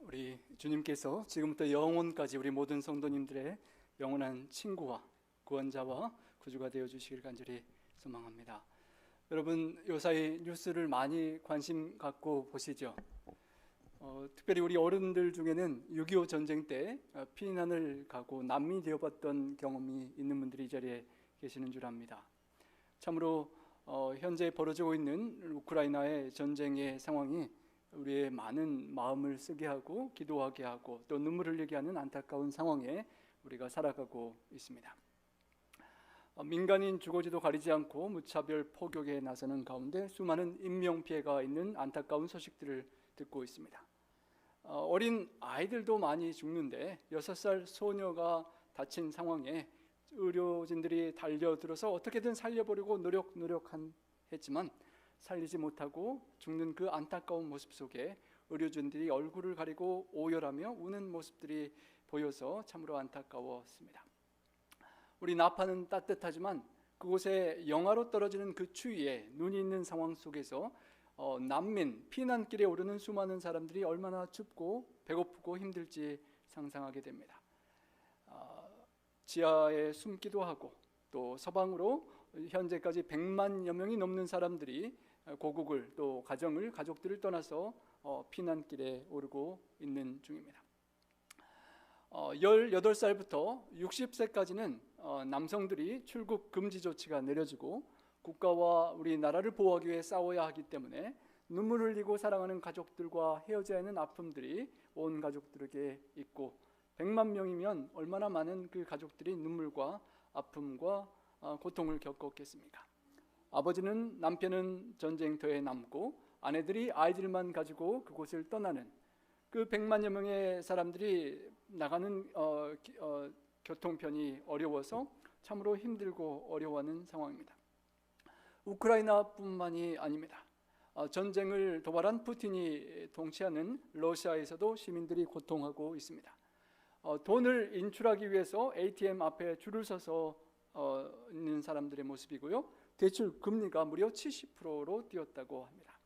우리 주님께서 지금부터 영원까지 우리 모든 성도님들의 영원한 친구와 구원자와 구주가 되어주시길 간절히 소망합니다. 여러분 요사이 뉴스를 많이 관심 갖고 보시죠. 특별히 우리 어른들 중에는 6.25 전쟁 때 피난을 가고 난민이 되어봤던 경험이 있는 분들이 이 자리에 계시는 줄 압니다. 참으로 현재 벌어지고 있는 우크라이나의 전쟁의 상황이 우리의 많은 마음을 쓰게 하고 기도하게 하고 또 눈물을 흘리게 하는 안타까운 상황에 우리가 살아가고 있습니다. 민간인 주거지도 가리지 않고 무차별 포격에 나서는 가운데 수많은 인명피해가 있는 안타까운 소식들을 듣고 있습니다. 어린 아이들도 많이 죽는데 6살 소녀가 다친 상황에 의료진들이 달려들어서 어떻게든 살려보려고 노력했지만 살리지 못하고 죽는 그 안타까운 모습 속에 의료진들이 얼굴을 가리고 오열하며 우는 모습들이 보여서 참으로 안타까웠습니다. 우리 나파는 따뜻하지만 그곳에 영하로 떨어지는 그 추위에 눈이 있는 상황 속에서 난민, 피난길에 오르는 수많은 사람들이 얼마나 춥고 배고프고 힘들지 상상하게 됩니다. 지하에 숨기도 하고 또 서방으로 현재까지 100만여 명이 넘는 사람들이 고국을 또 가족들을 떠나서 피난길에 오르고 있는 중입니다. 18살부터 60세까지는 남성들이 출국 금지 조치가 내려지고 국가와 우리나라를 보호하기 위해 싸워야 하기 때문에 눈물 흘리고 사랑하는 가족들과 헤어져야 하는 아픔들이 온 가족들에게 있고 100만 명이면 얼마나 많은 그 가족들이 눈물과 아픔과 고통을 겪었겠습니까? 아버지는 남편은 전쟁터에 남고 아내들이 아이들만 가지고 그곳을 떠나는 그 100만여 명의 사람들이 나가는 교통편이 어려워서 참으로 힘들고 어려워하는 상황입니다. 우크라이나뿐만이 아닙니다. 전쟁을 도발한 푸틴이 통치하는 러시아에서도 시민들이 고통하고 있습니다. 돈을 인출하기 위해서 ATM 앞에 줄을 서서 있는 사람들의 모습이고요. 대출 금리가 무려 70%로 뛰었다고 합니다.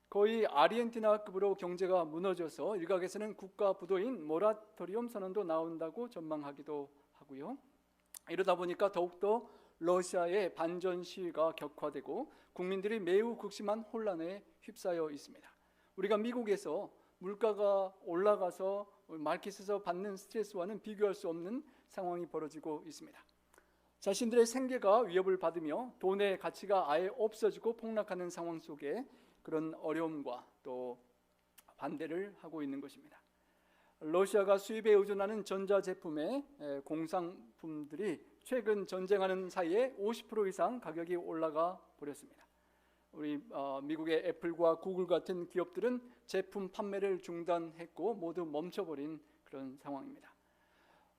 거의 아르헨티나급으로 경제가 무너져서 일각에서는 국가 부도인 모라토리엄 선언도 나온다고 전망하기도 하고요. 이러다 보니까 더욱더 러시아의 반전 시위가 격화되고 국민들이 매우 극심한 혼란에 휩싸여 있습니다. 우리가 미국에서 물가가 올라가서 마켓에서 받는 스트레스와는 비교할 수 없는 상황이 벌어지고 있습니다. 자신들의 생계가 위협을 받으며 돈의 가치가 아예 없어지고 폭락하는 상황 속에 그런 어려움과 또 반대를 하고 있는 것입니다. 러시아가 수입에 의존하는 전자제품의 공산품들이 최근 전쟁하는 사이에 50% 이상 가격이 올라가 버렸습니다. 우리 미국의 애플과 구글 같은 기업들은 제품 판매를 중단했고 모두 멈춰버린 그런 상황입니다.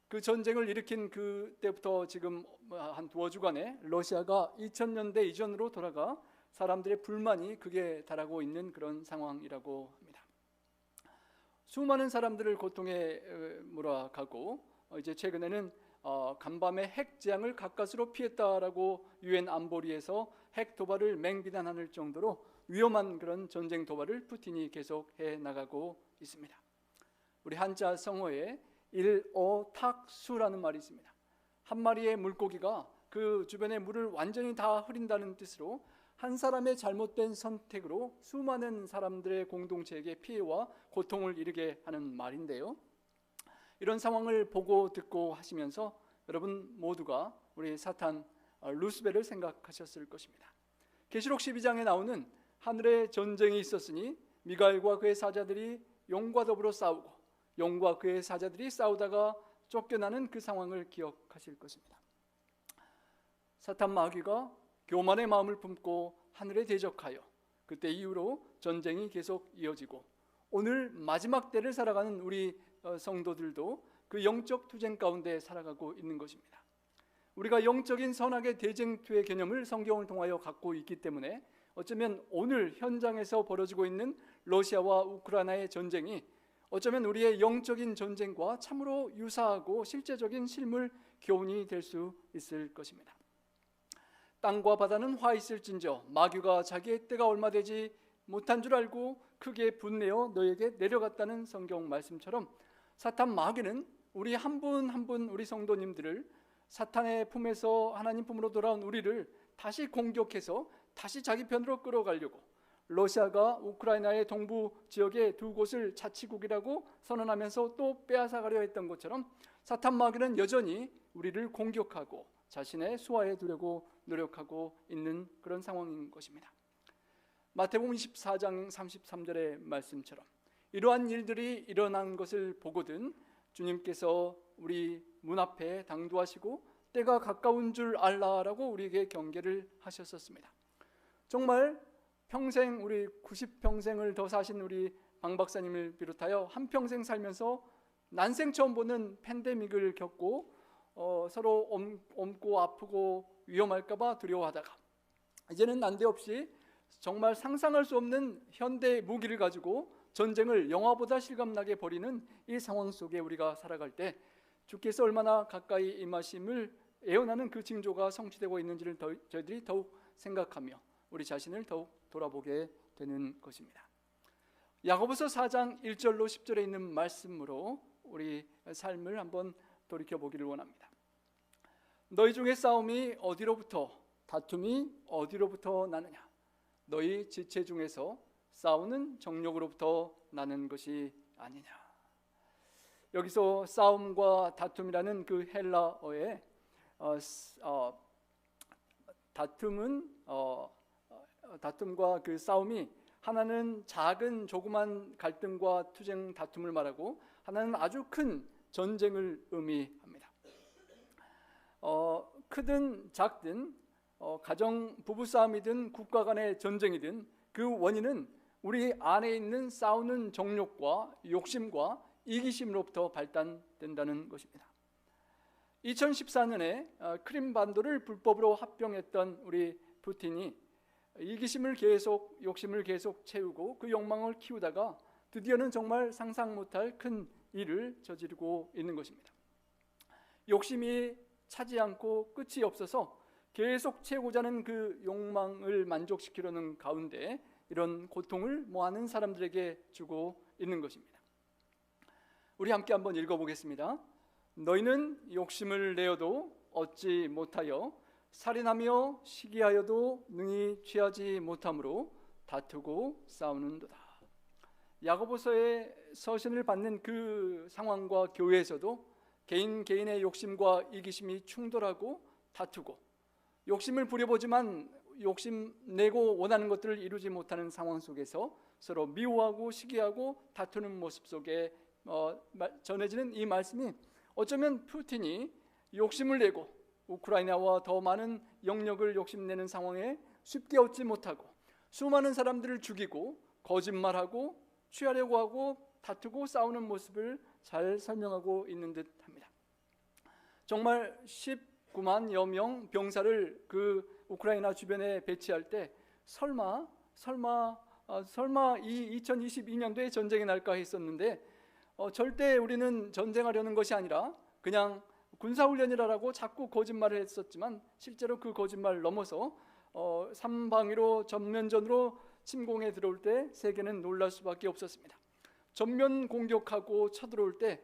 그 전쟁을 일으킨 그때부터 지금 한 두어 주간에 러시아가 2000년대 이전으로 돌아가 사람들의 불만이 극에 달하고 있는 그런 상황이라고 합니다. 수많은 사람들을 고통에 몰아가고 이제 최근에는 간밤에 핵 재앙을 가까스로 피했다라고 유엔 안보리에서 핵 도발을 맹비난할 정도로 위험한 그런 전쟁 도발을 푸틴이 계속해 나가고 있습니다. 우리 한자 성어에 일어탁수라는 말이 있습니다. 한 마리의 물고기가 그 주변의 물을 완전히 다 흐린다는 뜻으로 한 사람의 잘못된 선택으로 수많은 사람들의 공동체에게 피해와 고통을 이르게 하는 말인데요. 이런 상황을 보고 듣고 하시면서 여러분 모두가 우리 사탄 루스벨을 생각하셨을 것입니다. 계시록 12장에 나오는 하늘에 전쟁이 있었으니 미가엘과 그의 사자들이 용과 더불어 싸우고 용과 그의 사자들이 싸우다가 쫓겨나는 그 상황을 기억하실 것입니다. 사탄 마귀가 교만의 마음을 품고 하늘에 대적하여 그때 이후로 전쟁이 계속 이어지고 오늘 마지막 때를 살아가는 우리 성도들도 그 영적 투쟁 가운데 살아가고 있는 것입니다. 우리가 영적인 선악의 대쟁투의 개념을 성경을 통하여 갖고 있기 때문에 어쩌면 오늘 현장에서 벌어지고 있는 러시아와 우크라이나의 전쟁이 어쩌면 우리의 영적인 전쟁과 참으로 유사하고 실제적인 실물 교훈이 될 수 있을 것입니다. 땅과 바다는 화 있을진저 마귀가 자기의 때가 얼마 되지 못한 줄 알고 크게 분내어 너에게 내려갔다는 성경 말씀처럼 사탄 마귀는 우리 한 분 한 분 우리 성도님들을 사탄의 품에서 하나님 품으로 돌아온 우리를 다시 공격해서 다시 자기 편으로 끌어가려고 러시아가 우크라이나의 동부 지역의 두 곳을 자치국이라고 선언하면서 또 빼앗아가려 했던 것처럼 사탄 마귀는 여전히 우리를 공격하고 자신의 수하에 두려고 노력하고 있는 그런 상황인 것입니다. 마태복음 24장 33절의 말씀처럼 이러한 일들이 일어난 것을 보거든 주님께서 우리 문 앞에 당도하시고 때가 가까운 줄 알라라고 우리에게 경계를 하셨었습니다. 정말 평생 우리 90평생을 더 사신 우리 방 박사님을 비롯하여 한평생 살면서 난생 처음 보는 팬데믹을 겪고 서로 옮고 아프고 위험할까 봐 두려워하다가 이제는 난데없이 정말 상상할 수 없는 현대 무기를 가지고 전쟁을 영화보다 실감나게 벌이는 이 상황 속에 우리가 살아갈 때 주께서 얼마나 가까이 임하심을 애원하는 그 징조가 성취되고 있는지를 저희들이 더욱 생각하며 우리 자신을 더욱 돌아보게 되는 것입니다. 야고보서 4장 1절로 10절에 있는 말씀으로 우리 삶을 한번 돌이켜보기를 원합니다. 너희 중에 싸움이 어디로부터 다툼이 어디로부터 나느냐? 너희 지체 중에서 싸우는 정욕으로부터 나는 것이 아니냐? 여기서 싸움과 다툼이라는 그 헬라어에 다툼과 그 싸움이 하나는 작은 조그만 갈등과 투쟁 다툼을 말하고 하나는 아주 큰 전쟁을 의미합니다. 크든 작든 가정 부부싸움이든 국가 간의 전쟁이든 그 원인은 우리 안에 있는 싸우는 정욕과 욕심과 이기심으로부터 발단된다는 것입니다. 2014년에 크림반도를 불법으로 합병했던 우리 푸틴이 이기심을 계속 욕심을 계속 채우고 그 욕망을 키우다가 드디어는 정말 상상 못할 큰 일을 저지르고 있는 것입니다. 욕심이 차지 않고 끝이 없어서 계속 채우고자 하는 그 욕망을 만족시키려는 가운데 이런 고통을 많은 사람들에게 주고 있는 것입니다. 우리 함께 한번 읽어보겠습니다. 너희는 욕심을 내어도 얻지 못하여 살인하며 시기하여도 능히 취하지 못함으로 다투고 싸우는도다. 야고보서의 서신을 받는 그 상황과 교회에서도 개인의 욕심과 이기심이 충돌하고 다투고 욕심을 부려보지만 욕심내고 원하는 것들을 이루지 못하는 상황 속에서 서로 미워하고 시기하고 다투는 모습 속에 전해지는 이 말씀이 어쩌면 푸틴이 욕심을 내고 우크라이나와 더 많은 영역을 욕심내는 상황에 쉽게 얻지 못하고 수많은 사람들을 죽이고 거짓말하고 취하려고 하고 다투고 싸우는 모습을 잘 설명하고 있는 듯합니다. 정말 19만여 명 병사를 그 우크라이나 주변에 배치할 때 설마 이 2022년도에 전쟁이 날까 했었는데 절대 우리는 전쟁하려는 것이 아니라 그냥 군사훈련이라고 자꾸 거짓말을 했었지만 실제로 그 거짓말을 넘어서 삼방위로 전면전으로 침공해 들어올 때 세계는 놀랄 수밖에 없었습니다. 전면 공격하고 쳐들어올 때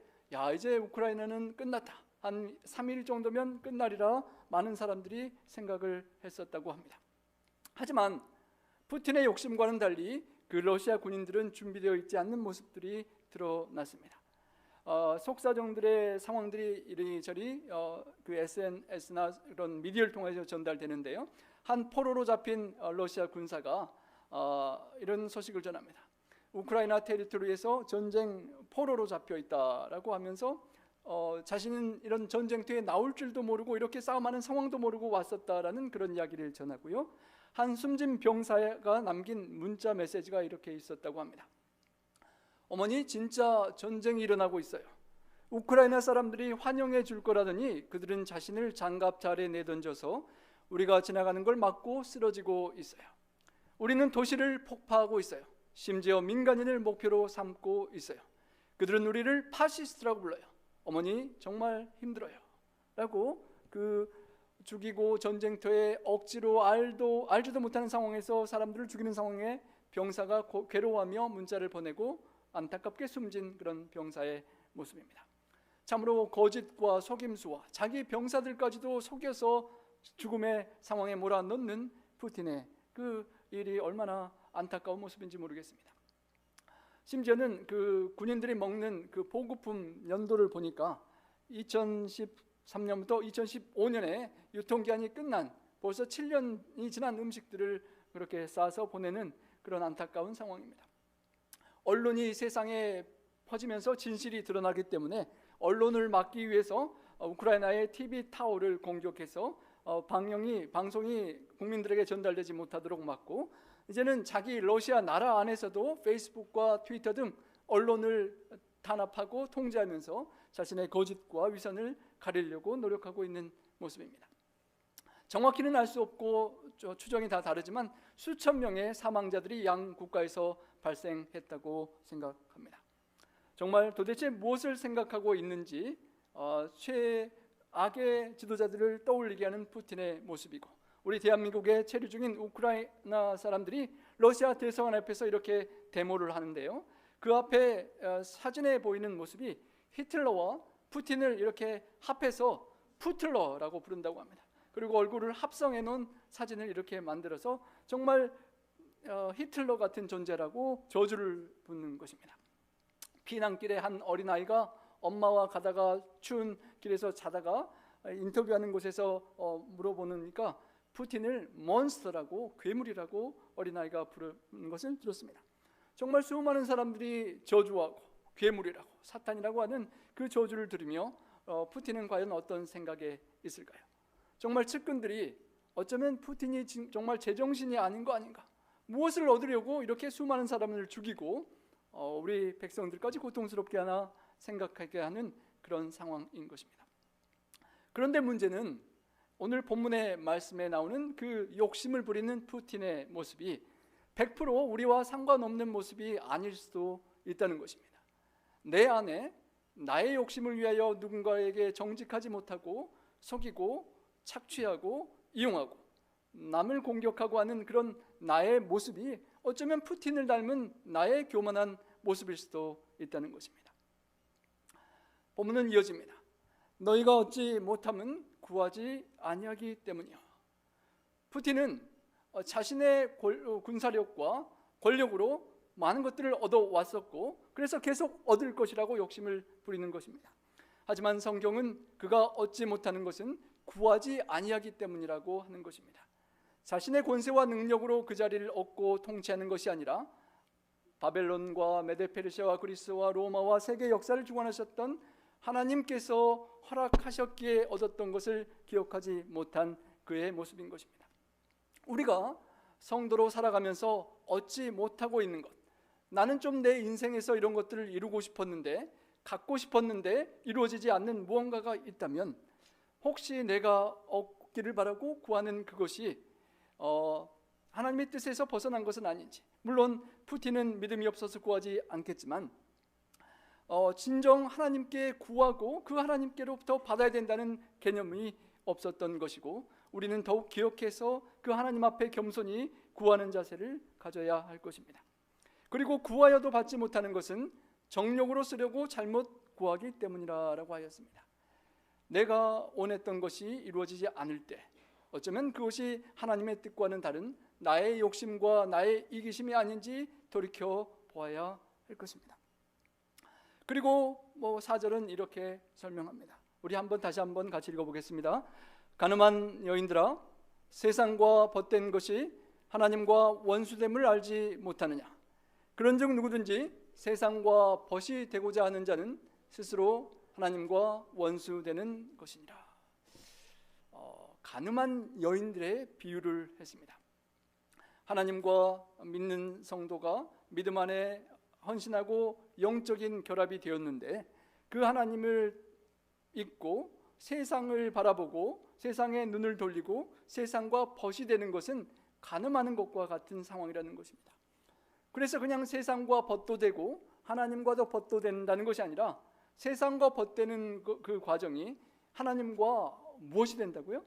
이제 우크라이나는 끝났다. 한 3일 정도면 끝나리라 많은 사람들이 생각을 했었다고 합니다. 하지만 푸틴의 욕심과는 달리 그 러시아 군인들은 준비되어 있지 않는 모습들이 드러났습니다. 속사정들의 상황들이 이리저리 그 SNS나 이런 미디어를 통해서 전달되는데요. 한 포로로 잡힌 러시아 군사가 이런 소식을 전합니다. 우크라이나 테리토리에서 전쟁 포로로 잡혀 있다라고 하면서 자신은 이런 전쟁터에 나올 줄도 모르고 이렇게 싸움하는 상황도 모르고 왔었다라는 그런 이야기를 전하고요. 한 숨진 병사가 남긴 문자 메시지가 이렇게 있었다고 합니다. 어머니, 진짜 전쟁이 일어나고 있어요. 우크라이나 사람들이 환영해 줄 거라더니 그들은 자신을 장갑차에 내던져서 우리가 지나가는 걸 막고 쓰러지고 있어요. 우리는 도시를 폭파하고 있어요. 심지어 민간인을 목표로 삼고 있어요. 그들은 우리를 파시스트라고 불러요. 어머니, 정말 힘들어요. 라고 그 죽이고 전쟁터에 억지로 알지도 못하는 상황에서 사람들을 죽이는 상황에 병사가 괴로워하며 문자를 보내고 안타깝게 숨진 그런 병사의 모습입니다. 참으로 거짓과 속임수와 자기 병사들까지도 속여서 죽음의 상황에 몰아넣는 푸틴의 그 일이 얼마나 안타까운 모습인지 모르겠습니다. 심지어는 그 군인들이 먹는 그 보급품 연도를 보니까 2013년부터 2015년에 유통기한이 끝난 벌써 7년이 지난 음식들을 그렇게 싸서 보내는 그런 안타까운 상황입니다. 언론이 세상에 퍼지면서 진실이 드러나기 때문에 언론을 막기 위해서 우크라이나의 TV 타워를 공격해서 방송이 국민들에게 전달되지 못하도록 막고, 이제는 자기 러시아 나라 안에서도 페이스북과 트위터 등 언론을 탄압하고 통제하면서 자신의 거짓과 위선을 가리려고 노력하고 있는 모습입니다. 정확히는 알 수 없고 추정이 다 다르지만 수천 명의 사망자들이 양 국가에서 발생했다고 생각합니다. 정말 도대체 무엇을 생각하고 있는지 최악의 지도자들을 떠올리게 하는 푸틴의 모습이고, 우리 대한민국에 체류 중인 우크라이나 사람들이 러시아 대사관 앞에서 이렇게 데모를 하는데요, 그 앞에 사진에 보이는 모습이 히틀러와 푸틴을 이렇게 합해서 푸틀러라고 부른다고 합니다. 그리고 얼굴을 합성해 놓은 사진을 이렇게 만들어서 정말 히틀러 같은 존재라고 저주를 붓는 것입니다. 피난길에 한 어린아이가 엄마와 가다가 추운 길에서 자다가 인터뷰하는 곳에서 물어보니까 푸틴을 몬스터라고, 괴물이라고 어린아이가 부르는 것을 들었습니다. 정말 수많은 사람들이 저주하고 괴물이라고, 사탄이라고 하는 그 저주를 들으며 푸틴은 과연 어떤 생각에 있을까요? 정말 측근들이 어쩌면 푸틴이 정말 제정신이 아닌 거 아닌가, 무엇을 얻으려고 이렇게 수많은 사람을 죽이고 우리 백성들까지 고통스럽게 하나 생각하게 하는 그런 상황인 것입니다. 그런데 문제는 오늘 본문의 말씀에 나오는 그 욕심을 부리는 푸틴의 모습이 100% 우리와 상관없는 모습이 아닐 수도 있다는 것입니다. 내 안에 나의 욕심을 위하여 누군가에게 정직하지 못하고 속이고 착취하고 이용하고 남을 공격하고 하는 그런 나의 모습이 어쩌면 푸틴을 닮은 나의 교만한 모습일 수도 있다는 것입니다. 본문은 이어집니다. 너희가 얻지 못함은 구하지 아니하기 때문이요. 푸틴은 자신의 군사력과 권력으로 많은 것들을 얻어왔었고, 그래서 계속 얻을 것이라고 욕심을 부리는 것입니다. 하지만 성경은 그가 얻지 못하는 것은 구하지 아니하기 때문이라고 하는 것입니다. 자신의 권세와 능력으로 그 자리를 얻고 통치하는 것이 아니라 바벨론과 메데페르시아와 그리스와 로마와 세계 역사를 주관하셨던 하나님께서 허락하셨기에 얻었던 것을 기억하지 못한 그의 모습인 것입니다. 우리가 성도로 살아가면서 얻지 못하고 있는 것, 나는 좀 내 인생에서 이런 것들을 이루고 싶었는데, 갖고 싶었는데 이루어지지 않는 무언가가 있다면, 혹시 내가 얻기를 바라고 구하는 그것이 하나님의 뜻에서 벗어난 것은 아닌지. 물론 푸틴은 믿음이 없어서 구하지 않겠지만 진정 하나님께 구하고 그 하나님께로부터 받아야 된다는 개념이 없었던 것이고, 우리는 더욱 기억해서 그 하나님 앞에 겸손히 구하는 자세를 가져야 할 것입니다. 그리고 구하여도 받지 못하는 것은 정욕으로 쓰려고 잘못 구하기 때문이라고 하였습니다. 내가 원했던 것이 이루어지지 않을 때 어쩌면 그것이 하나님의 뜻과는 다른 나의 욕심과 나의 이기심이 아닌지 돌이켜 보아야 할 것입니다. 그리고 4절은 이렇게 설명합니다. 우리 다시 한번 같이 읽어보겠습니다. 가늠한 여인들아, 세상과 벗된 것이 하나님과 원수됨을 알지 못하느냐. 그런즉 누구든지 세상과 벗이 되고자 하는 자는 스스로 하나님과 원수되는 것이니라. 가늠한 여인들의 비유를 했습니다. 하나님과 믿는 성도가 믿음 안에 헌신하고 영적인 결합이 되었는데, 그 하나님을 잊고 세상을 바라보고 세상에 눈을 돌리고 세상과 벗이 되는 것은 가늠하는 것과 같은 상황이라는 것입니다. 그래서 그냥 세상과 벗도 되고 하나님과도 벗도 된다는 것이 아니라, 세상과 벗되는 그 과정이 하나님과 무엇이 된다고요?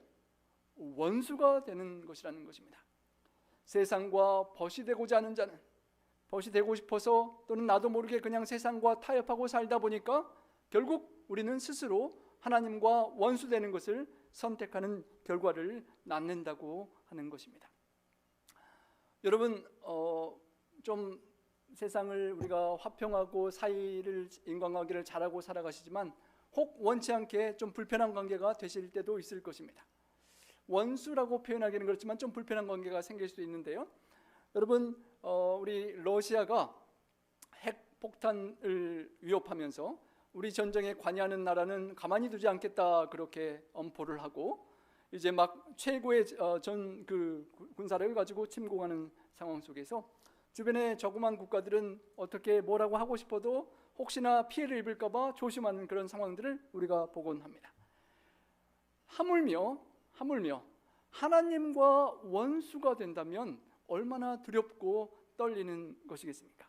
원수가 되는 것이라는 것입니다. 세상과 벗이 되고자 하는 자는 벗이 되고 싶어서 또는 나도 모르게 그냥 세상과 타협하고 살다 보니까 결국 우리는 스스로 하나님과 원수되는 것을 선택하는 결과를 낳는다고 하는 것입니다. 여러분, 좀 세상을 우리가 화평하고 사이를 인간관계를 잘하고 살아가시지만 혹 원치 않게 좀 불편한 관계가 되실 때도 있을 것입니다. 원수라고 표현하기는 그렇지만 좀 불편한 관계가 생길 수도 있는데요. 여러분, 우리 러시아가 핵폭탄을 위협하면서 우리 전쟁에 관여하는 나라는 가만히 두지 않겠다 그렇게 엄포를 하고 이제 막 최고의 전 군사력을 가지고 침공하는 상황 속에서 주변의 조그만 국가들은 어떻게 뭐라고 하고 싶어도 혹시나 피해를 입을까 봐 조심하는 그런 상황들을 우리가 보곤 합니다. 하물며 하나님과 원수가 된다면 얼마나 두렵고 떨리는 것이겠습니까?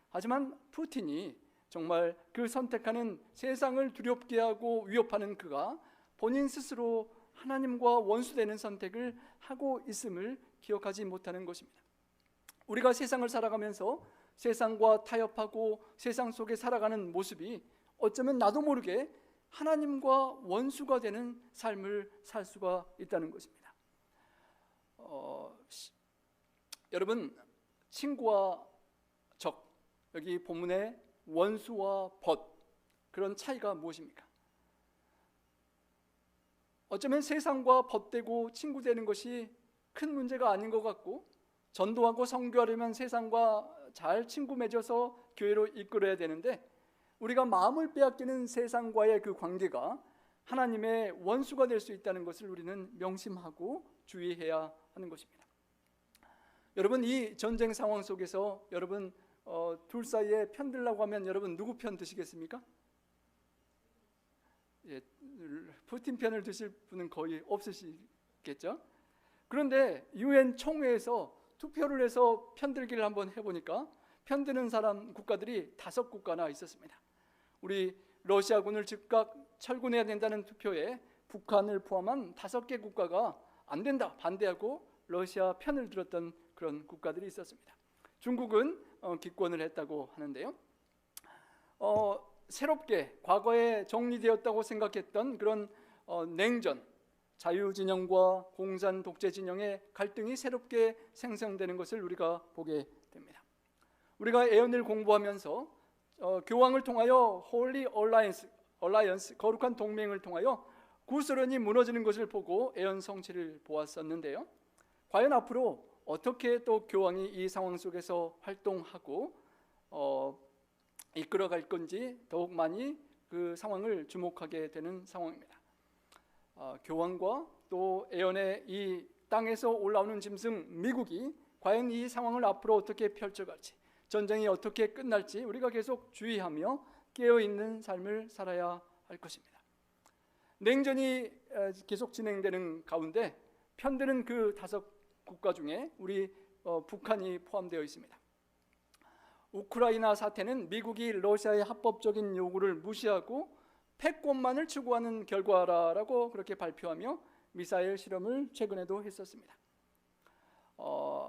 하지만 푸틴이 정말 그 선택하는 세상을 두렵게 하고 위협하는 그가 본인 스스로 하나님과 원수되는 선택을 하고 있음을 기억하지 못하는 것입니다. 우리가 세상을 살아가면서 세상과 타협하고 세상 속에 살아가는 모습이 어쩌면 나도 모르게 하나님과 원수가 되는 삶을 살 수가 있다는 것입니다. 여러분, 친구와 적, 여기 본문에 원수와 벗, 그런 차이가 무엇입니까? 어쩌면 세상과 벗되고 친구 되는 것이 큰 문제가 아닌 것 같고, 전도하고 선교하려면 세상과 잘 친구 맺어서 교회로 이끌어야 되는데 우리가 마음을 빼앗기는 세상과의 그 관계가 하나님의 원수가 될 수 있다는 것을 우리는 명심하고 주의해야 하는 것입니다. 여러분, 이 전쟁 상황 속에서 여러분 둘 사이에 편들라고 하면 여러분 누구 편 드시겠습니까? 예, 푸틴 편을 드실 분은 거의 없으시겠죠? 그런데 UN 총회에서 투표를 해서 편들기를 한번 해보니까 편드는 사람 국가들이 5국가나 있었습니다. 우리 러시아군을 즉각 철군해야 된다는 투표에 북한을 포함한 5개 국가가 안 된다 반대하고 러시아 편을 들었던 그런 국가들이 있었습니다. 중국은 기권을 했다고 하는데요. 새롭게 과거에 정리되었다고 생각했던 그런 냉전, 자유진영과 공산 독재 진영의 갈등이 새롭게 생성되는 것을 우리가 보게 됩니다. 우리가 예언을 공부하면서 교황을 통하여 Holy Alliance, 거룩한 동맹을 통하여 구소련이 무너지는 것을 보고 예언 성취를 보았었는데요. 과연 앞으로 어떻게 또 교황이 이 상황 속에서 활동하고 이끌어갈 건지 더욱 많이 그 상황을 주목하게 되는 상황입니다. 교황과 또 예언의 이 땅에서 올라오는 짐승 미국이 과연 이 상황을 앞으로 어떻게 펼쳐갈지, 전쟁이 어떻게 끝날지 우리가 계속 주의하며 깨어있는 삶을 살아야 할 것입니다. 냉전이 계속 진행되는 가운데 편드는 그 5국가 중에 우리 북한이 포함되어 있습니다. 우크라이나 사태는 미국이 러시아의 합법적인 요구를 무시하고 패권만을 추구하는 결과라고 그렇게 발표하며 미사일 실험을 최근에도 했었습니다.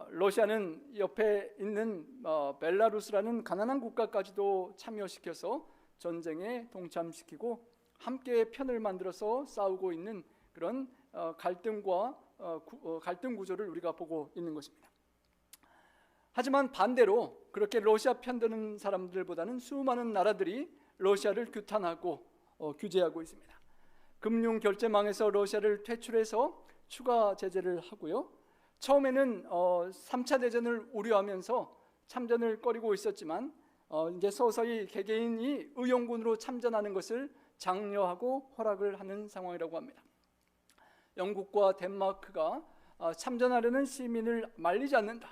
러시아는 옆에 있는 벨라루스라는 가난한 국가까지도 참여시켜서 전쟁에 동참시키고 함께 편을 만들어서 싸우고 있는 그런 갈등 구조를 우리가 보고 있는 것입니다. 하지만 반대로 그렇게 러시아 편드는 사람들보다는 수많은 나라들이 러시아를 규탄하고 규제하고 있습니다. 금융 결제망에서 러시아를 퇴출해서 추가 제재를 하고요. 처음에는 3차 대전을 우려하면서 참전을 꺼리고 있었지만 이제 서서히 개개인이 의용군으로 참전하는 것을 장려하고 허락을 하는 상황이라고 합니다. 영국과 덴마크가 참전하려는 시민을 말리지 않는다.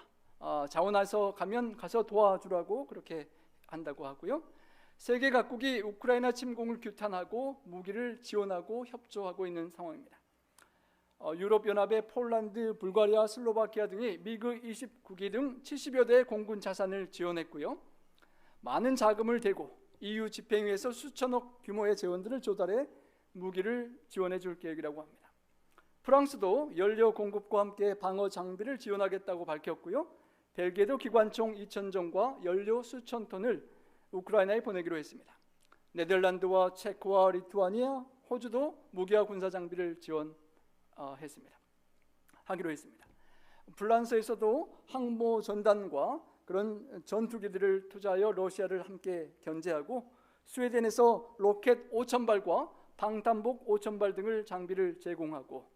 자원해서 가면 가서 도와주라고 그렇게 한다고 하고요. 세계 각국이 우크라이나 침공을 규탄하고 무기를 지원하고 협조하고 있는 상황입니다. 유럽연합의 폴란드, 불가리아, 슬로바키아 등이 미그 29기 등 70여 대의 공군 자산을 지원했고요. 많은 자금을 대고 EU 집행위에서 수천억 규모의 재원들을 조달해 무기를 지원해 줄 계획이라고 합니다. 프랑스도 연료 공급과 함께 방어 장비를 지원하겠다고 밝혔고요. 벨기에도 기관총 2,000정과 연료 수천 톤을 우크라이나에 보내기로 했습니다. 네덜란드와 체코와 리투아니아, 호주도 무기와 군사 장비를 하기로 했습니다. 프랑스에서도 항모 전단과 그런 전투기들을 투자하여 러시아를 함께 견제하고, 스웨덴에서 로켓 5,000발과 방탄복 5,000발 등을 장비를 제공하고,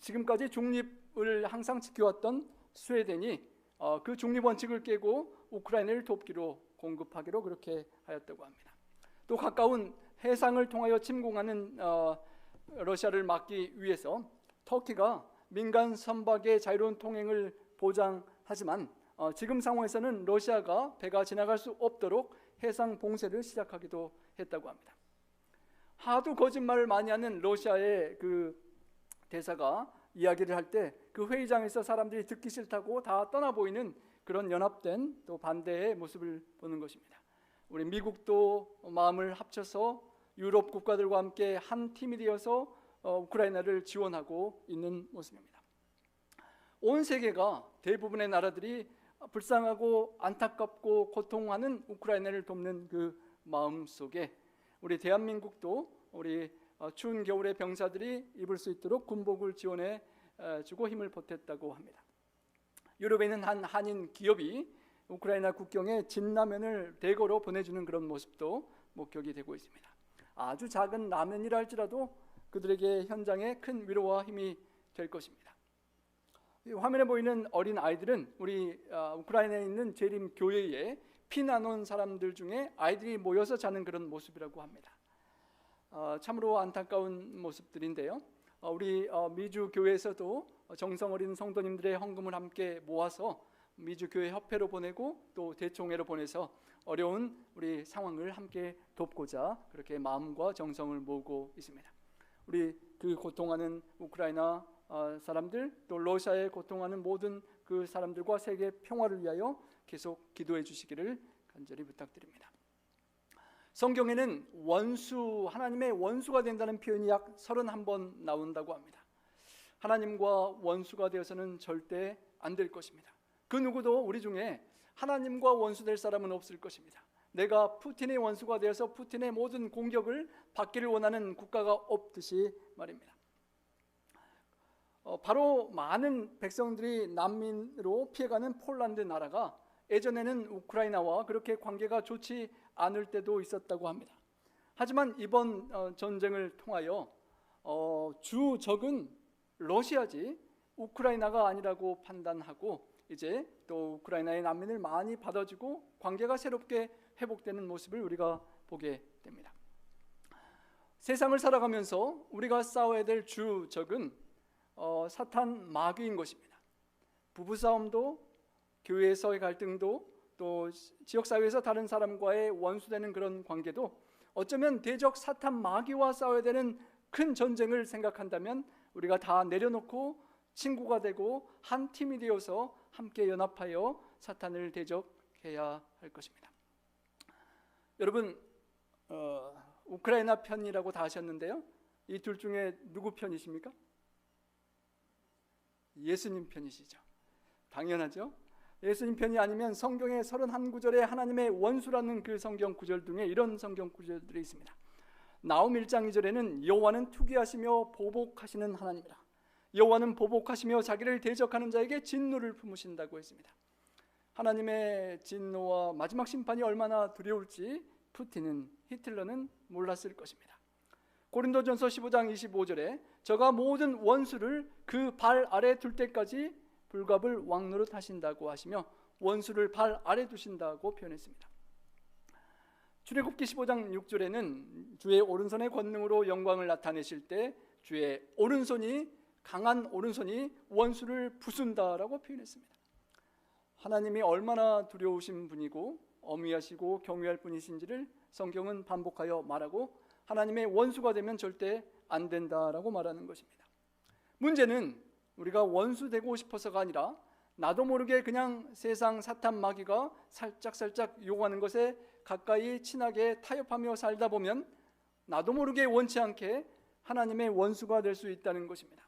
지금까지 중립을 항상 지켜왔던 스웨덴이 그 중립 원칙을 깨고 우크라이나를 돕기로 공급하기로 그렇게 하였다고 합니다. 또 가까운 해상을 통하여 침공하는 러시아를 막기 위해서 터키가 민간 선박의 자유로운 통행을 보장하지만 지금 상황에서는 러시아가 배가 지나갈 수 없도록 해상 봉쇄를 시작하기도 했다고 합니다. 하도 거짓말을 많이 하는 러시아의 그 대사가 이야기를 할 때 그 회의장에서 사람들이 듣기 싫다고 다 떠나 보이는 그런 연합된 또 반대의 모습을 보는 것입니다. 우리 미국도 마음을 합쳐서 유럽 국가들과 함께 한 팀이 되어서 우크라이나를 지원하고 있는 모습입니다. 온 세계가, 대부분의 나라들이 불쌍하고 안타깝고 고통하는 우크라이나를 돕는 그 마음 속에 우리 대한민국도 우리 추운 겨울에 병사들이 입을 수 있도록 군복을 지원해 주고 힘을 보탰다고 합니다. 유럽에 있는 한 한인 기업이 우크라이나 국경에 진라면을 대거로 보내주는 그런 모습도 목격이 되고 있습니다. 아주 작은 라면이라 할지라도 그들에게 현장에 큰 위로와 힘이 될 것입니다. 화면에 보이는 어린 아이들은 우리 우크라이나에 있는 재림 교회에 피난 온 사람들 중에 아이들이 모여서 자는 그런 모습이라고 합니다. 참으로 안타까운 모습들인데요. 우리 미주 교회에서도 정성 어린 성도님들의 헌금을 함께 모아서 미주 교회 협회로 보내고 또 대총회로 보내서 어려운 우리 상황을 함께 돕고자 그렇게 마음과 정성을 모으고 있습니다. 우리 그 고통하는 우크라이나 사람들, 또 러시아에 고통하는 모든 그 사람들과 세계 평화를 위하여 계속 기도해 주시기를 간절히 부탁드립니다. 성경에는 하나님의 원수가 된다는 표현이 약 31번 나온다고 합니다. 하나님과 원수가 되어서는 절대 안 될 것입니다. 그 누구도 우리 중에 하나님과 원수될 사람은 없을 것입니다. 내가 푸틴의 원수가 되어서 푸틴의 모든 공격을 받기를 원하는 국가가 없듯이 말입니다. 바로 많은 백성들이 난민으로 피해가는 폴란드 나라가 예전에는 우크라이나와 그렇게 관계가 좋지 않을 때도 있었다고 합니다. 하지만 이번 전쟁을 통하여 주적은 러시아지 우크라이나가 아니라고 판단하고 이제 또 우크라이나의 난민을 많이 받아주고 관계가 새롭게 회복되는 모습을 우리가 보게 됩니다. 세상을 살아가면서 우리가 싸워야 될 주적은 사탄 마귀인 것입니다. 부부싸움도, 교회에서의 갈등도, 또 지역사회에서 다른 사람과의 원수되는 그런 관계도 어쩌면 대적 사탄 마귀와 싸워야 되는 큰 전쟁을 생각한다면 우리가 다 내려놓고 친구가 되고 한 팀이 되어서 함께 연합하여 사탄을 대적해야 할 것입니다. 여러분, 우크라이나 편이라고 다 하셨는데요, 이 둘 중에 누구 편이십니까? 예수님 편이시죠. 당연하죠. 예수님 편이 아니면 성경의 31구절에 하나님의 원수라는 그 성경 구절 중에 이런 성경 구절들이 있습니다. 나홈 1장 2절에는 여호와는 투기하시며 보복하시는 하나님이라. 여호와는 보복하시며 자기를 대적하는 자에게 진노를 품으신다고 했습니다. 하나님의 진노와 마지막 심판이 얼마나 두려울지 푸틴은, 히틀러는 몰랐을 것입니다. 고린도전서 15장 25절에 저가 모든 원수를 그 발 아래 둘 때까지 불갑을 왕노릇 하신다고 하시며 원수를 발 아래 두신다고 표현했습니다. 출애굽기 15장 6절에는 주의 오른손의 권능으로 영광을 나타내실 때 주의 오른손이, 강한 오른손이 원수를 부순다라고 표현했습니다. 하나님이 얼마나 두려우신 분이고 어미하시고 경외할 분이신지를 성경은 반복하여 말하고 하나님의 원수가 되면 절대 안 된다라고 말하는 것입니다. 문제는 우리가 원수 되고 싶어서가 아니라 나도 모르게 그냥 세상 사탄 마귀가 살짝 요구하는 것에 가까이 친하게 타협하며 살다 보면 나도 모르게 원치 않게 하나님의 원수가 될 수 있다는 것입니다.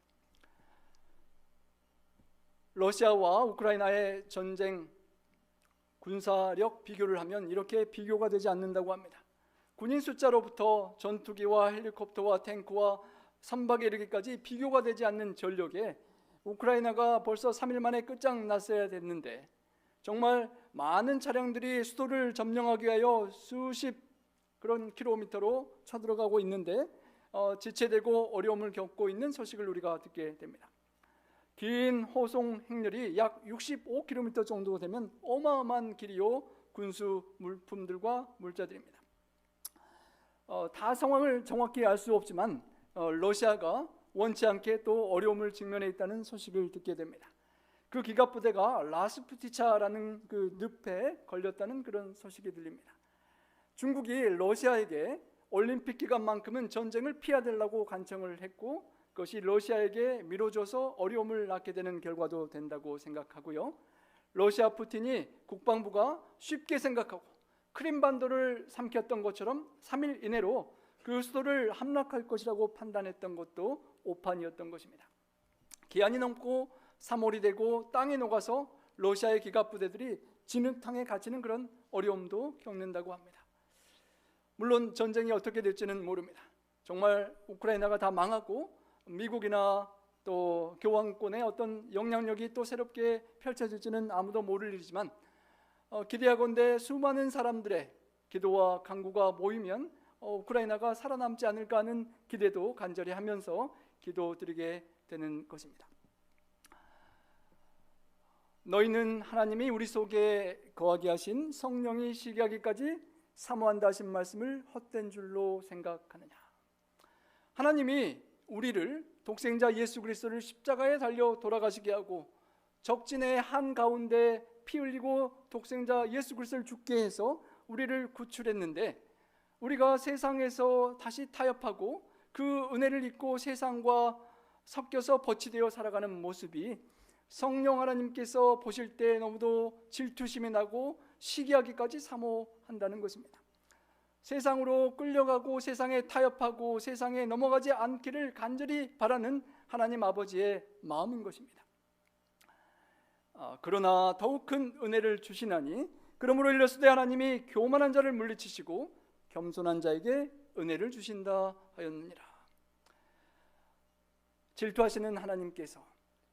러시아와 우크라이나의 전쟁 군사력 비교를 하면 이렇게 비교가 되지 않는다고 합니다. 군인 숫자로부터 전투기와 헬리콥터와 탱크와 선박에 이르기까지 비교가 되지 않는 전력에 우크라이나가 벌써 3일 만에 끝장났어야 됐는데 정말 많은 차량들이 수도를 점령하기 위하여 수십 그런 킬로미터로 쳐들어가고 있는데 지체되고 어려움을 겪고 있는 소식을 우리가 듣게 됩니다. 긴 호송 행렬이 약 65km 정도 되면 어마어마한 길이요 군수 물품들과 물자들입니다. 다 상황을 정확히 알 수 없지만 러시아가 원치 않게 또 어려움을 직면해 있다는 소식을 듣게 됩니다. 그 기갑부대가 라스푸티차라는 그 늪에 걸렸다는 그런 소식이 들립니다. 중국이 러시아에게 올림픽 기간만큼은 전쟁을 피하려고 간청을 했고 그것이 러시아에게 미뤄져서 어려움을 낳게 되는 결과도 된다고 생각하고요. 러시아 푸틴이 국방부가 쉽게 생각하고 크림반도를 삼켰던 것처럼 3일 이내로 그 수도를 함락할 것이라고 판단했던 것도 오판이었던 것입니다. 기한이 넘고 3월이 되고 땅에 녹아서 러시아의 기갑부대들이 진흙탕에 갇히는 그런 어려움도 겪는다고 합니다. 물론 전쟁이 어떻게 될지는 모릅니다. 정말 우크라이나가 다 망하고 미국이나 또 교황권의 어떤 영향력이 또 새롭게 펼쳐질지는 아무도 모를 일이지만 기대하건대 수많은 사람들의 기도와 간구가 모이면 우크라이나가 살아남지 않을까 하는 기대도 간절히 하면서 기도드리게 되는 것입니다. 너희는 하나님이 우리 속에 거하게 하신 성령이 시게 하기까지 사모한다 하신 말씀을 헛된 줄로 생각하느냐. 하나님이 우리를 독생자 예수 그리스도를 십자가에 달려 돌아가시게 하고 적진의 한가운데 피 흘리고 독생자 예수 그리스도를 죽게 해서 우리를 구출했는데 우리가 세상에서 다시 타협하고 그 은혜를 잊고 세상과 섞여서 버치되어 살아가는 모습이 성령 하나님께서 보실 때 너무도 질투심이 나고 시기하기까지 사모한다는 것입니다. 세상으로 끌려가고 세상에 타협하고 세상에 넘어가지 않기를 간절히 바라는 하나님 아버지의 마음인 것입니다. 그러나 더욱 큰 은혜를 주시나니 그러므로 일렀으되 하나님이 교만한 자를 물리치시고 겸손한 자에게 은혜를 주신다 하였느니라. 질투하시는 하나님께서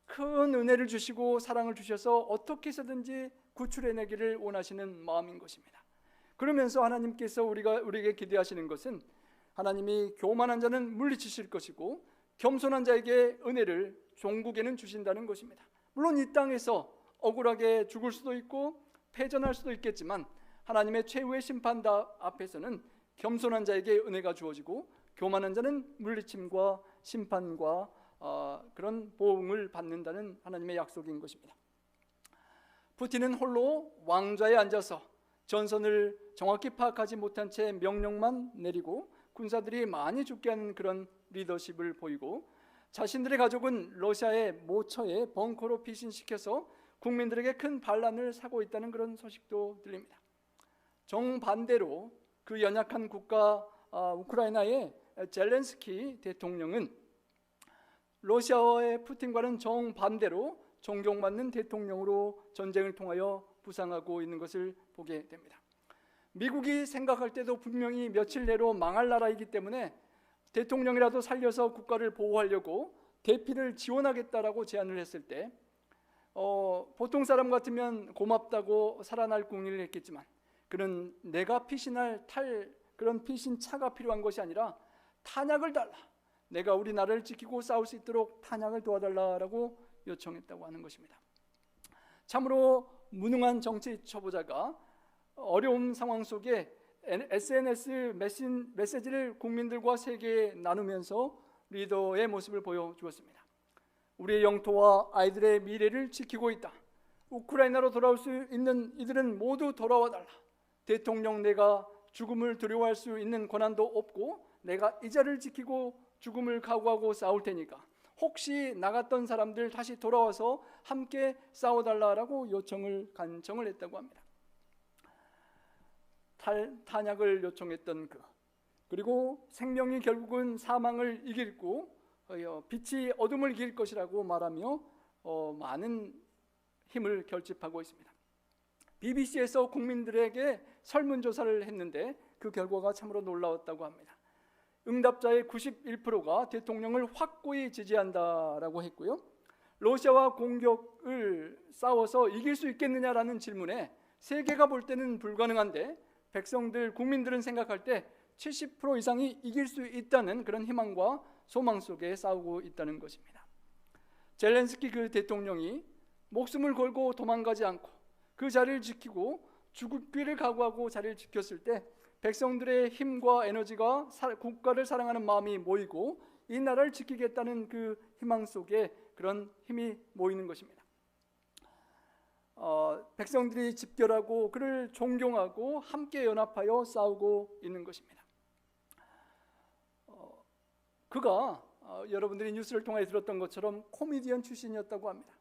큰 은혜를 주시고 사랑을 주셔서 어떻게 해서든지 구출해내기를 원하시는 마음인 것입니다. 그러면서 하나님께서 우리에게 기대하시는 것은 하나님이 교만한 자는 물리치실 것이고 겸손한 자에게 은혜를 종국에는 주신다는 것입니다. 물론 이 땅에서 억울하게 죽을 수도 있고 패전할 수도 있겠지만 하나님의 최후의 심판 앞에서는 겸손한 자에게 은혜가 주어지고 교만한 자는 물리침과 심판과 그런 보응을 받는다는 하나님의 약속인 것입니다. 푸틴은 홀로 왕좌에 앉아서 전선을 정확히 파악하지 못한 채 명령만 내리고 군사들이 많이 죽게 하는 그런 리더십을 보이고 자신들의 가족은 러시아의 모처에 벙커로 피신시켜서 국민들에게 큰 반란을 사고 있다는 그런 소식도 들립니다. 정반대로 그 연약한 국가 우크라이나의 젤렌스키 대통령은 러시아의 푸틴과는 정반대로 존경받는 대통령으로 전쟁을 통하여 부상하고 있는 것을 보게 됩니다. 미국이 생각할 때도 분명히 며칠 내로 망할 나라이기 때문에 대통령이라도 살려서 국가를 보호하려고 대피를 지원하겠다라고 제안을 했을 때 보통 사람 같으면 고맙다고 살아날 궁리를 했겠지만 그는 내가 피신할 그런 피신차가 필요한 것이 아니라 탄약을 달라, 내가 우리 나라를 지키고 싸울 수 있도록 탄약을 도와달라고 요청했다고 하는 것입니다. 참으로 무능한 정치 초보자가 어려운 상황 속에 SNS 메시지를 국민들과 세계에 나누면서 리더의 모습을 보여주었습니다. 우리의 영토와 아이들의 미래를 지키고 있다. 우크라이나로 돌아올 수 있는 이들은 모두 돌아와 달라. 대통령 내가 죽음을 두려워할 수 있는 권한도 없고 내가 이 자를 지키고 죽음을 각오하고 싸울 테니까 혹시 나갔던 사람들 다시 돌아와서 함께 싸워달라고 간청을 했다고 합니다. 탄약을 요청했던 그리고 생명이 결국은 사망을 이기고 빛이 어둠을 이길 것이라고 말하며 많은 힘을 결집하고 있습니다. BBC에서 국민들에게 설문조사를 했는데 그 결과가 참으로 놀라웠다고 합니다. 응답자의 91%가 대통령을 확고히 지지한다라고 했고요. 러시아와 공격을 싸워서 이길 수 있겠느냐라는 질문에 세계가 볼 때는 불가능한데 백성들, 국민들은 생각할 때 70% 이상이 이길 수 있다는 그런 희망과 소망 속에 싸우고 있다는 것입니다. 젤렌스키 그 대통령이 목숨을 걸고 도망가지 않고 그 자리를 지키고 죽기를 각오하고 자리를 지켰을 때 백성들의 힘과 에너지가 국가를 사랑하는 마음이 모이고 이 나라를 지키겠다는 그 희망 속에 그런 힘이 모이는 것입니다. 백성들이 집결하고 그를 존경하고 함께 연합하여 싸우고 있는 것입니다. 그가 여러분들이 뉴스를 통해 들었던 것처럼 코미디언 출신이었다고 합니다.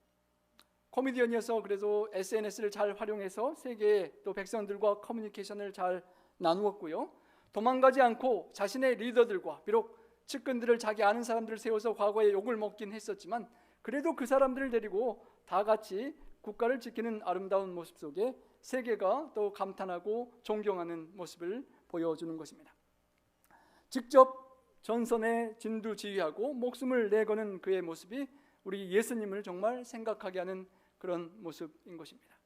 코미디언이어서 그래도 SNS를 잘 활용해서 세계의 또 백성들과 커뮤니케이션을 잘 나누었고요. 도망가지 않고 자신의 리더들과 비록 측근들을 자기 아는 사람들을 세워서 과거에 욕을 먹긴 했었지만 그래도 그 사람들을 데리고 다 같이 국가를 지키는 아름다운 모습 속에 세계가 또 감탄하고 존경하는 모습을 보여주는 것입니다. 직접 전선에 진두지휘하고 목숨을 내거는 그의 모습이 우리 예수님을 정말 생각하게 하는 그런 모습인 것입니다.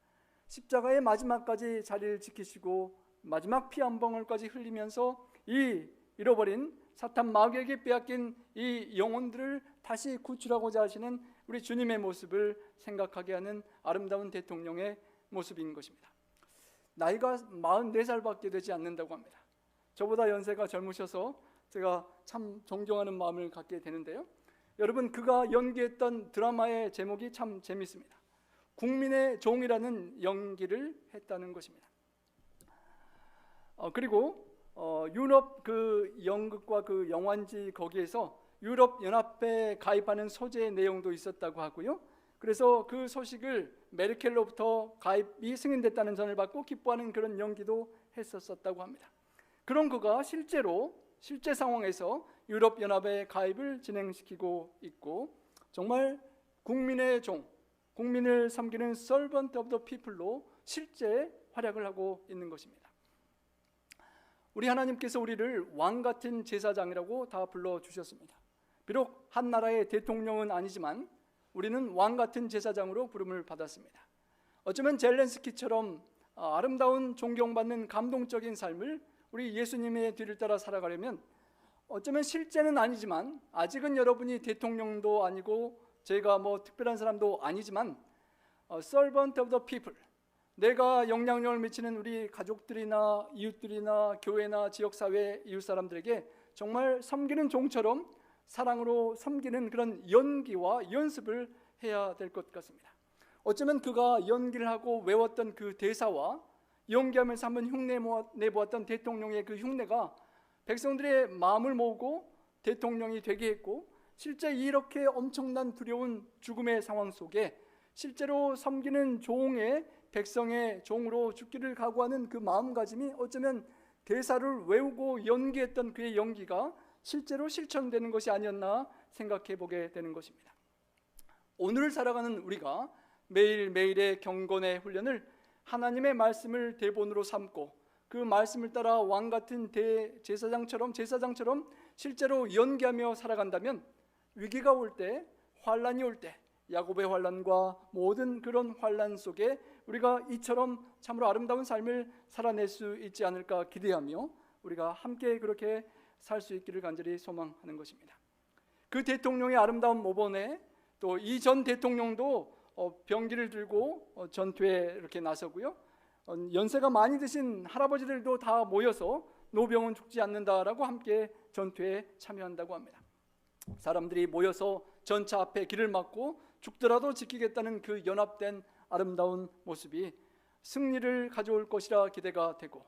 십자가의 마지막까지 자리를 지키시고 마지막 피 한 방울까지 흘리면서 이 잃어버린 사탄 마귀에게 빼앗긴 이 영혼들을 다시 구출하고자 하시는 우리 주님의 모습을 생각하게 하는 아름다운 대통령의 모습인 것입니다. 나이가 44살밖에 되지 않는다고 합니다. 저보다 연세가 젊으셔서 제가 참 존경하는 마음을 갖게 되는데요. 여러분, 그가 연기했던 드라마의 제목이 참 재밌습니다. 국민의 종이라는 연기를 했다는 것입니다. 그리고 유럽 그 연극과 그 영화인지 거기에서 유럽 연합회에 가입하는 소재의 내용도 있었다고 하고요. 그래서 그 소식을 메르켈로부터 가입이 승인됐다는 전을 받고 기뻐하는 그런 연기도 했었다고 합니다. 그런 그가 실제 상황에서 유럽 연합회 가입을 진행시키고 있고 정말 국민의 종, 국민을 섬기는 servant of the people로 실제 활약을 하고 있는 것입니다. 우리 하나님께서 우리를 왕 같은 제사장이라고 다 불러주셨습니다. 비록 한 나라의 대통령은 아니지만 우리는 왕 같은 제사장으로 부름을 받았습니다. 어쩌면 젤렌스키처럼 아름다운 존경받는 감동적인 삶을 우리 예수님의 뒤를 따라 살아가려면 어쩌면 실제는 아니지만 아직은 여러분이 대통령도 아니고 제가 뭐 특별한 사람도 아니지만 servant of the people, 내가 영향력을 미치는 우리 가족들이나 이웃들이나 교회나 지역사회 이웃 사람들에게 정말 섬기는 종처럼 사랑으로 섬기는 그런 연기와 연습을 해야 될 것 같습니다. 어쩌면 그가 연기를 하고 외웠던 그 대사와 연기하면서 한번 흉내 내보았던 대통령의 그 흉내가 백성들의 마음을 모으고 대통령이 되게 했고 실제 이렇게 엄청난 두려운 죽음의 상황 속에 실제로 섬기는 종의 백성의 종으로 죽기를 각오하는 그 마음가짐이 어쩌면 대사를 외우고 연기했던 그의 연기가 실제로 실천되는 것이 아니었나 생각해 보게 되는 것입니다. 오늘을 살아가는 우리가 매일매일의 경건의 훈련을 하나님의 말씀을 대본으로 삼고 그 말씀을 따라 왕같은 제사장처럼 실제로 연기하며 살아간다면 위기가 올 때, 환란이 올 때, 야곱의 환란과 모든 그런 환란 속에 우리가 이처럼 참으로 아름다운 삶을 살아낼 수 있지 않을까 기대하며 우리가 함께 그렇게 살 수 있기를 간절히 소망하는 것입니다. 그 대통령의 아름다운 모범에 또 이전 대통령도 병기를 들고 전투에 이렇게 나서고요. 연세가 많이 드신 할아버지들도 다 모여서 노병은 죽지 않는다라고 함께 전투에 참여한다고 합니다. 사람들이 모여서 전차 앞에 길을 막고 죽더라도 지키겠다는 그 연합된 아름다운 모습이 승리를 가져올 것이라 기대가 되고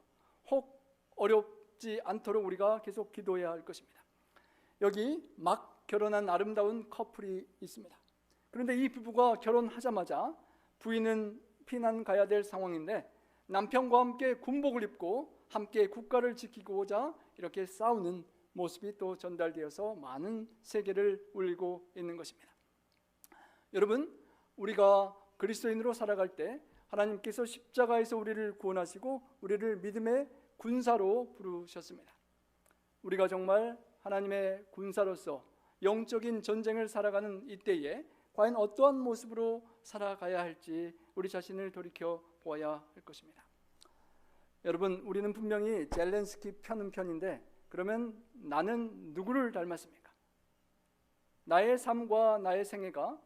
혹 어렵지 않도록 우리가 계속 기도해야 할 것입니다. 여기 막 결혼한 아름다운 커플이 있습니다. 그런데 이 부부가 결혼하자마자 부인은 피난 가야 될 상황인데 남편과 함께 군복을 입고 함께 국가를 지키고자 이렇게 싸우는 모습이 또 전달되어서 많은 세계를 울리고 있는 것입니다. 여러분, 우리가 그리스도인으로 살아갈 때 하나님께서 십자가에서 우리를 구원하시고 우리를 믿음의 군사로 부르셨습니다. 우리가 정말 하나님의 군사로서 영적인 전쟁을 살아가는 이때에 과연 어떠한 모습으로 살아가야 할지 우리 자신을 돌이켜 보아야 할 것입니다. 여러분, 우리는 분명히 젤렌스키 편은 편인데 그러면 나는 누구를 닮았습니까? 나의 삶과 나의 생애가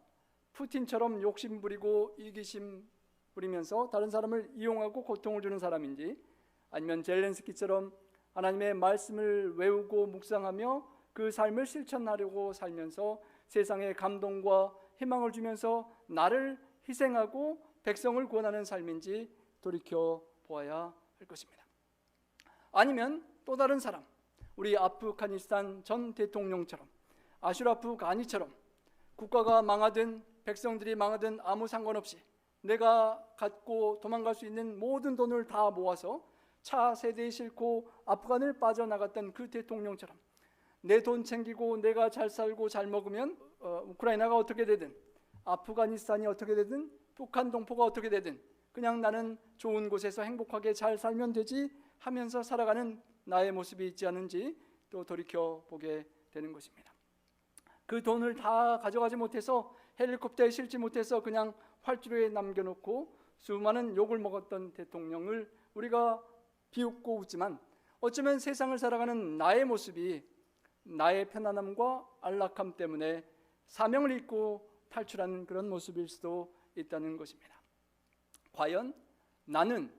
푸틴처럼 욕심 부리고 이기심 부리면서 다른 사람을 이용하고 고통을 주는 사람인지, 아니면 젤렌스키처럼 하나님의 말씀을 외우고 묵상하며 그 삶을 실천하려고 살면서 세상에 감동과 희망을 주면서 나를 희생하고 백성을 구원하는 삶인지 돌이켜 보아야 할 것입니다. 아니면 또 다른 사람, 우리 아프가니스탄 전 대통령처럼, 아슈라프 가니처럼 국가가 망하든 백성들이 망하든 아무 상관없이 내가 갖고 도망갈 수 있는 모든 돈을 다 모아서 차 세대에 싣고 아프간을 빠져나갔던 그 대통령처럼 내 돈 챙기고 내가 잘 살고 잘 먹으면 우크라이나가 어떻게 되든, 아프가니스탄이 어떻게 되든, 북한 동포가 어떻게 되든 그냥 나는 좋은 곳에서 행복하게 잘 살면 되지 하면서 살아가는 나의 모습이 있지 않은지 또 돌이켜 보게 되는 것입니다. 그 돈을 다 가져가지 못해서, 헬리콥터에 실지 못해서 그냥 활주로에 남겨놓고 수많은 욕을 먹었던 대통령을 우리가 비웃고 웃지만, 어쩌면 세상을 살아가는 나의 모습이 나의 편안함과 안락함 때문에 사명을 잊고 탈출하는 그런 모습일 수도 있다는 것입니다. 과연 나는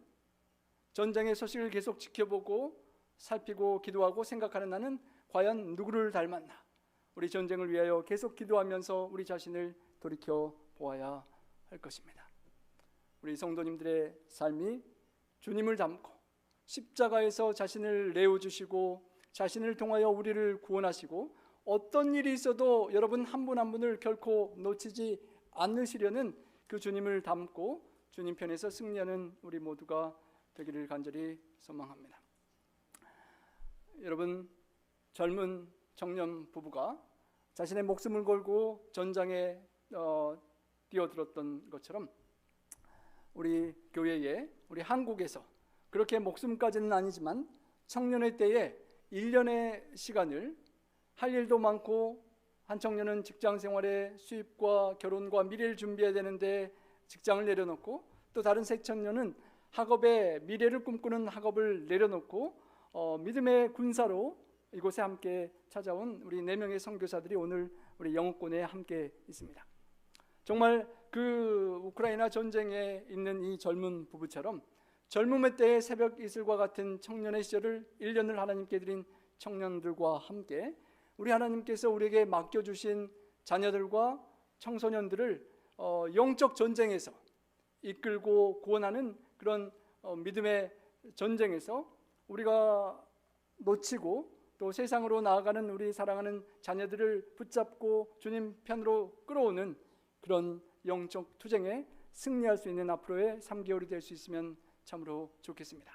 전쟁의 소식을 계속 지켜보고 살피고 기도하고 생각하는 나는 과연 누구를 닮았나? 우리 전쟁을 위하여 계속 기도하면서 우리 자신을 돌이켜 보아야 할 것입니다. 우리 성도님들의 삶이 주님을 닮고 십자가에서 자신을 내어주시고 자신을 통하여 우리를 구원하시고 어떤 일이 있어도 여러분 한 분 한 분을 결코 놓치지 않으시려는 그 주님을 닮고 주님 편에서 승리하는 우리 모두가 되기를 간절히 소망합니다. 여러분, 젊은 청년 부부가 자신의 목숨을 걸고 전장에 뛰어들었던 것처럼 우리 교회에, 우리 한국에서 그렇게 목숨까지는 아니지만 청년의 때에 1년의 시간을, 할 일도 많고 한 청년은 직장 생활의 수입과 결혼과 미래를 준비해야 되는데 직장을 내려놓고, 또 다른 새 청년은 학업에, 미래를 꿈꾸는 학업을 내려놓고 믿음의 군사로 이곳에 함께 찾아온 우리 4명의 선교사들이 오늘 우리 영어권에 함께 있습니다. 정말 그 우크라이나 전쟁에 있는 이 젊은 부부처럼 젊음의 때의 새벽 이슬과 같은 청년의 시절을 1년을 하나님께 드린 청년들과 함께 우리 하나님께서 우리에게 맡겨주신 자녀들과 청소년들을 영적 전쟁에서 이끌고 구원하는 그런 믿음의 전쟁에서 우리가 놓치고 또 세상으로 나아가는 우리 사랑하는 자녀들을 붙잡고 주님 편으로 끌어오는 그런 영적 투쟁에 승리할 수 있는 앞으로의 3개월이 될 수 있으면 참으로 좋겠습니다.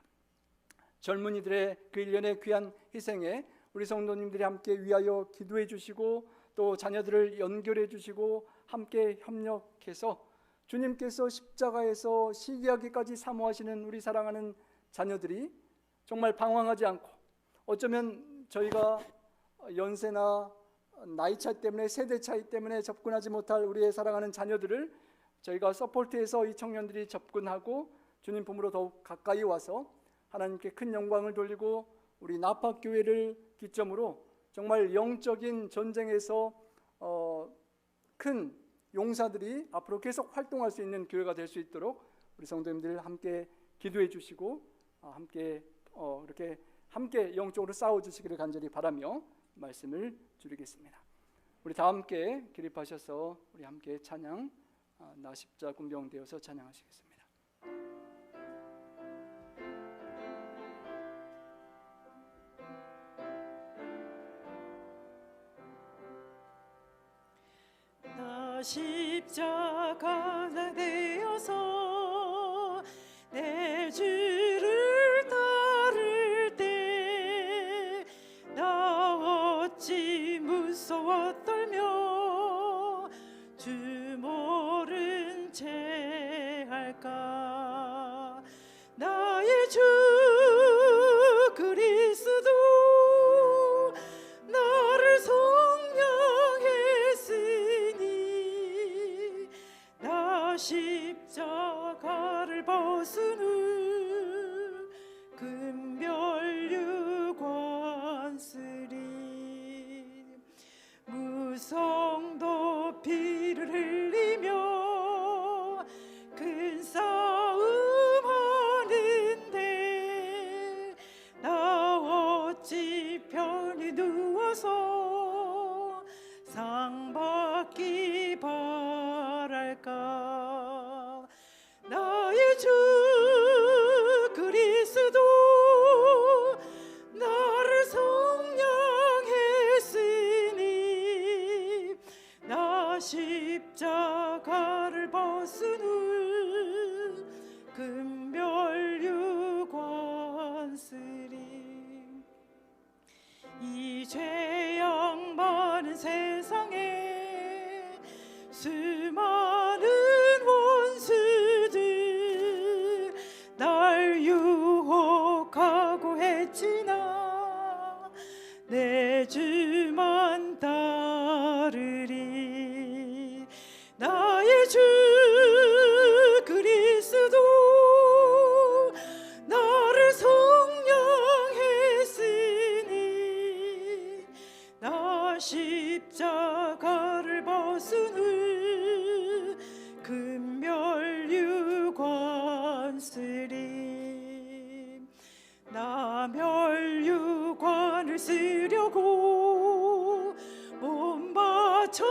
젊은이들의 그 1년의 귀한 희생에 우리 성도님들이 함께 위하여 기도해 주시고 또 자녀들을 연결해 주시고 함께 협력해서 주님께서 십자가에서 시기하기까지 사모하시는 우리 사랑하는 자녀들이 정말 방황하지 않고, 어쩌면 저희가 연세나 나이 차 때문에, 세대 차이 때문에 접근하지 못할 우리의 사랑하는 자녀들을 저희가 서포트해서 이 청년들이 접근하고 주님 품으로 더욱 가까이 와서 하나님께 큰 영광을 돌리고 우리 나팍교회를 기점으로 정말 영적인 전쟁에서 큰 용사들이 앞으로 계속 활동할 수 있는 교회가 될 수 있도록 우리 성도님들 함께 기도해 주시고 함께 이렇게 함께 영적으로 싸워 주시기를 간절히 바라며 말씀을 드리겠습니다. 우리 다 함께 기립하셔서 우리 함께 찬양, 나 십자 군병되어서 찬양하시겠습니다. 나 십자가 되어서 내 주를 따를 때 나 어찌 무서워 떨며 주 모른 채 성도 피를 흘리며 큰 싸움 하는데 나 어찌 편히 누워서 상 받기 바랄까. 나의 주 그리스도 나를 속량했으니 나 십자가를 벗은 후 금멸유관 쓰리. 이 죄악 많은 세상에 수많은 원수들 날 유혹하고 했지나 내 주만 따르리. 나의 주 그리스도 나를 속량했으니 나 십자가를 벗은 후 금멸유관 쓰리. 나 멸유관을 쓰려고 몸 바쳐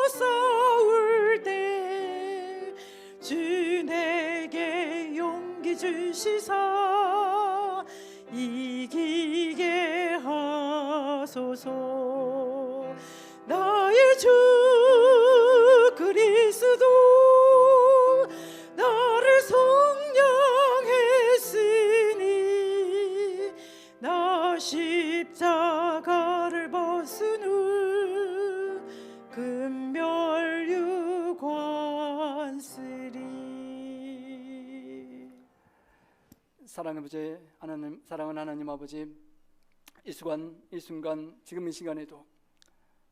싸울 때 주 내게 용기 주시사 이기게 하소서. 나의 주 그리스도 나를 속량했으니 나 십자가를 벗은 후 금멸유관 쓰리. 사랑하는 하나님 아버지, 이 순간 지금 이 시간에도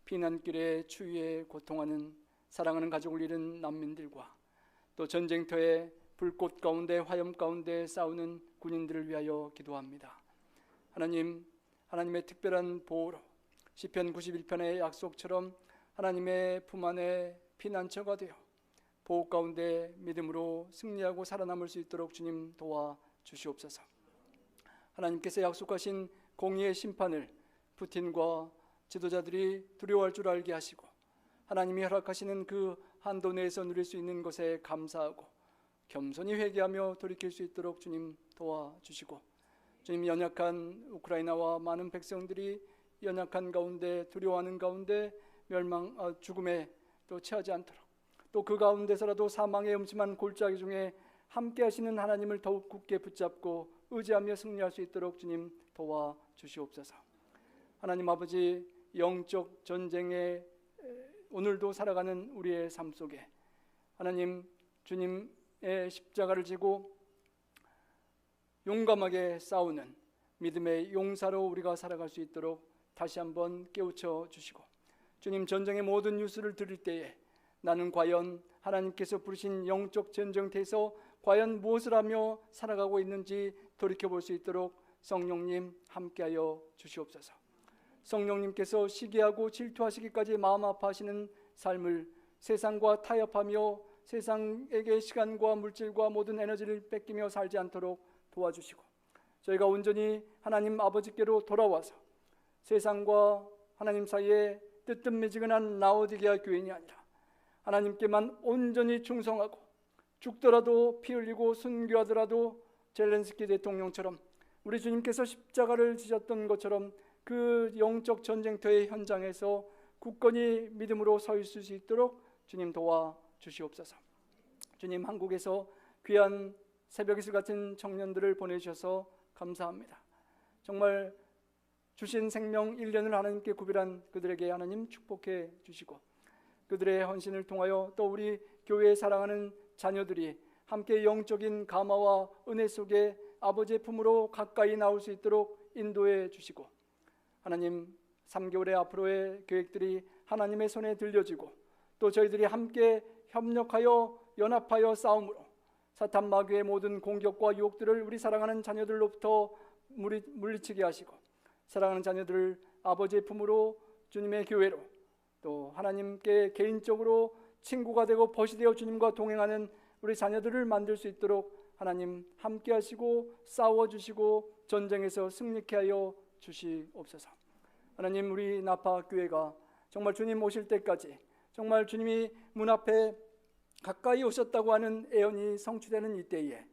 피난길에 추위에 고통하는 사랑하는 가족을 잃은 난민들과 또 전쟁터의 불꽃 가운데 화염 가운데 싸우는 군인들을 위하여 기도합니다. 하나님의 특별한 보호로 시편 91편의 약속처럼 하나님의 품 안에 피난처가 되어 보호 가운데 믿음으로 승리하고 살아남을 수 있도록 주님 도와주시옵소서. 하나님께서 약속하신 공의의 심판을 푸틴과 지도자들이 두려워할 줄 알게 하시고 하나님이 허락하시는 그 한도 내에서 누릴 수 있는 것에 감사하고 겸손히 회개하며 돌이킬 수 있도록 주님 도와주시고, 주님 연약한 우크라이나와 많은 백성들이 연약한 가운데 두려워하는 가운데 죽음에 또 처하지 않도록, 또 그 가운데서라도 사망의 음침한 골짜기 중에 함께 하시는 하나님을 더욱 굳게 붙잡고 의지하며 승리할 수 있도록 주님 도와주시옵소서. 하나님 아버지, 영적 전쟁에 오늘도 살아가는 우리의 삶 속에 하나님 주님의 십자가를 지고 용감하게 싸우는 믿음의 용사로 우리가 살아갈 수 있도록 다시 한번 깨우쳐 주시고, 주님 전쟁의 모든 뉴스를 들을 때에 나는 과연 하나님께서 부르신 영적 전쟁터에서 과연 무엇을 하며 살아가고 있는지 돌이켜볼 수 있도록 성령님 함께하여 주시옵소서. 성령님께서 시기하고 질투하시기까지 마음 아파하시는 삶을 세상과 타협하며 세상에게 시간과 물질과 모든 에너지를 뺏기며 살지 않도록 도와주시고, 저희가 온전히 하나님 아버지께로 돌아와서 세상과 하나님 사이에 뜨뜻미지근한 라오디게아 교인이 아니라 하나님께만 온전히 충성하고 죽더라도 피 흘리고 순교하더라도 젤렌스키 대통령처럼 우리 주님께서 십자가를 지셨던 것처럼 그 영적 전쟁터의 현장에서 굳건히 믿음으로 서 있을 수 있도록 주님 도와주시옵소서. 주님, 한국에서 귀한 새벽이슬 같은 청년들을 보내주셔서 감사합니다. 정말 주신 생명 1년을 하나님께 구별한 그들에게 하나님 축복해 주시고, 그들의 헌신을 통하여 또 우리 교회에 사랑하는 자녀들이 함께 영적인 감화와 은혜 속에 아버지의 품으로 가까이 나올 수 있도록 인도해 주시고, 하나님 3개월의 앞으로의 계획들이 하나님의 손에 들려지고 또 저희들이 함께 협력하여 연합하여 싸움으로 사탄 마귀의 모든 공격과 유혹들을 우리 사랑하는 자녀들로부터 물리치게 하시고, 사랑하는 자녀들을 아버지의 품으로 주님의 교회로 또 하나님께 개인적으로 친구가 되고 벗이 되어 주님과 동행하는 우리 자녀들을 만들 수 있도록 하나님 함께 하시고 싸워주시고 전쟁에서 승리케 하여 주시옵소서. 하나님, 우리 나파 교회가 정말 주님 오실 때까지 정말 주님이 문 앞에 가까이 오셨다고 하는 예언이 성취되는 이때에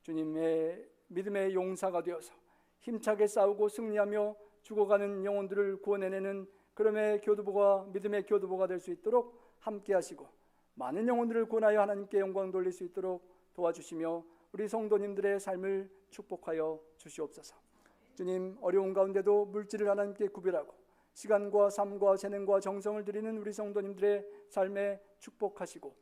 주님의 믿음의 용사가 되어서 힘차게 싸우고 승리하며 죽어가는 영혼들을 구원해내는 그럼의 교두보가, 믿음의 교두보가 될 수 있도록 함께 하시고 많은 영혼들을 구원하여 하나님께 영광 돌릴 수 있도록 도와주시며 우리 성도님들의 삶을 축복하여 주시옵소서. 주님, 어려운 가운데도 물질을 하나님께 구별하고 시간과 삶과 재능과 정성을 드리는 우리 성도님들의 삶에 축복하시고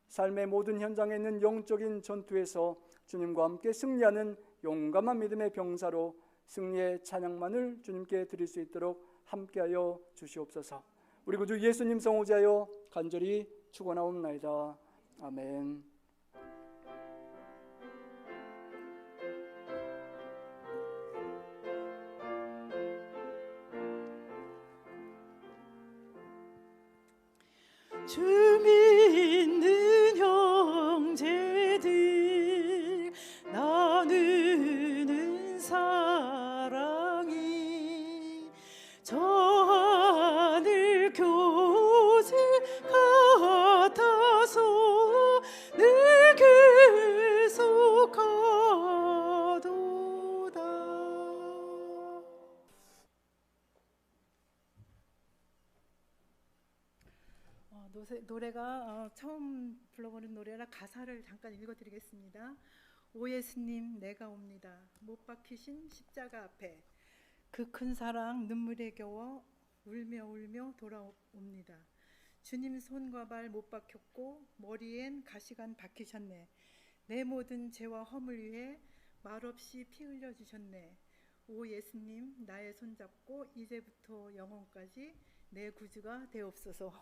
삶의 모든 현장에 있는 영적인 전투에서 주님과 함께 승리하는 용감한 믿음의 병사로 승리의 찬양만을 주님께 드릴 수 있도록 함께하여 주시옵소서. 우리 구주 예수님 성호자여 간절히 축원하옵나이다. 아멘. 주 믿는 형제들 나누는 사랑이 저 하늘 교제 같아서 늘 계속하도다. 노래가 처음 불러보는 노래라 가사를 잠깐 읽어드리겠습니다. 오 예수님 내가 옵니다. 못 박히신 십자가 앞에 그 큰 사랑 눈물에 겨워 울며 울며 돌아옵니다. 주님 손과 발 못 박혔고 머리엔 가시관 박히셨네. 내 모든 죄와 허물 위해 말없이 피 흘려주셨네. 오 예수님 나의 손잡고 이제부터 영원까지 내 구주가 되옵소서.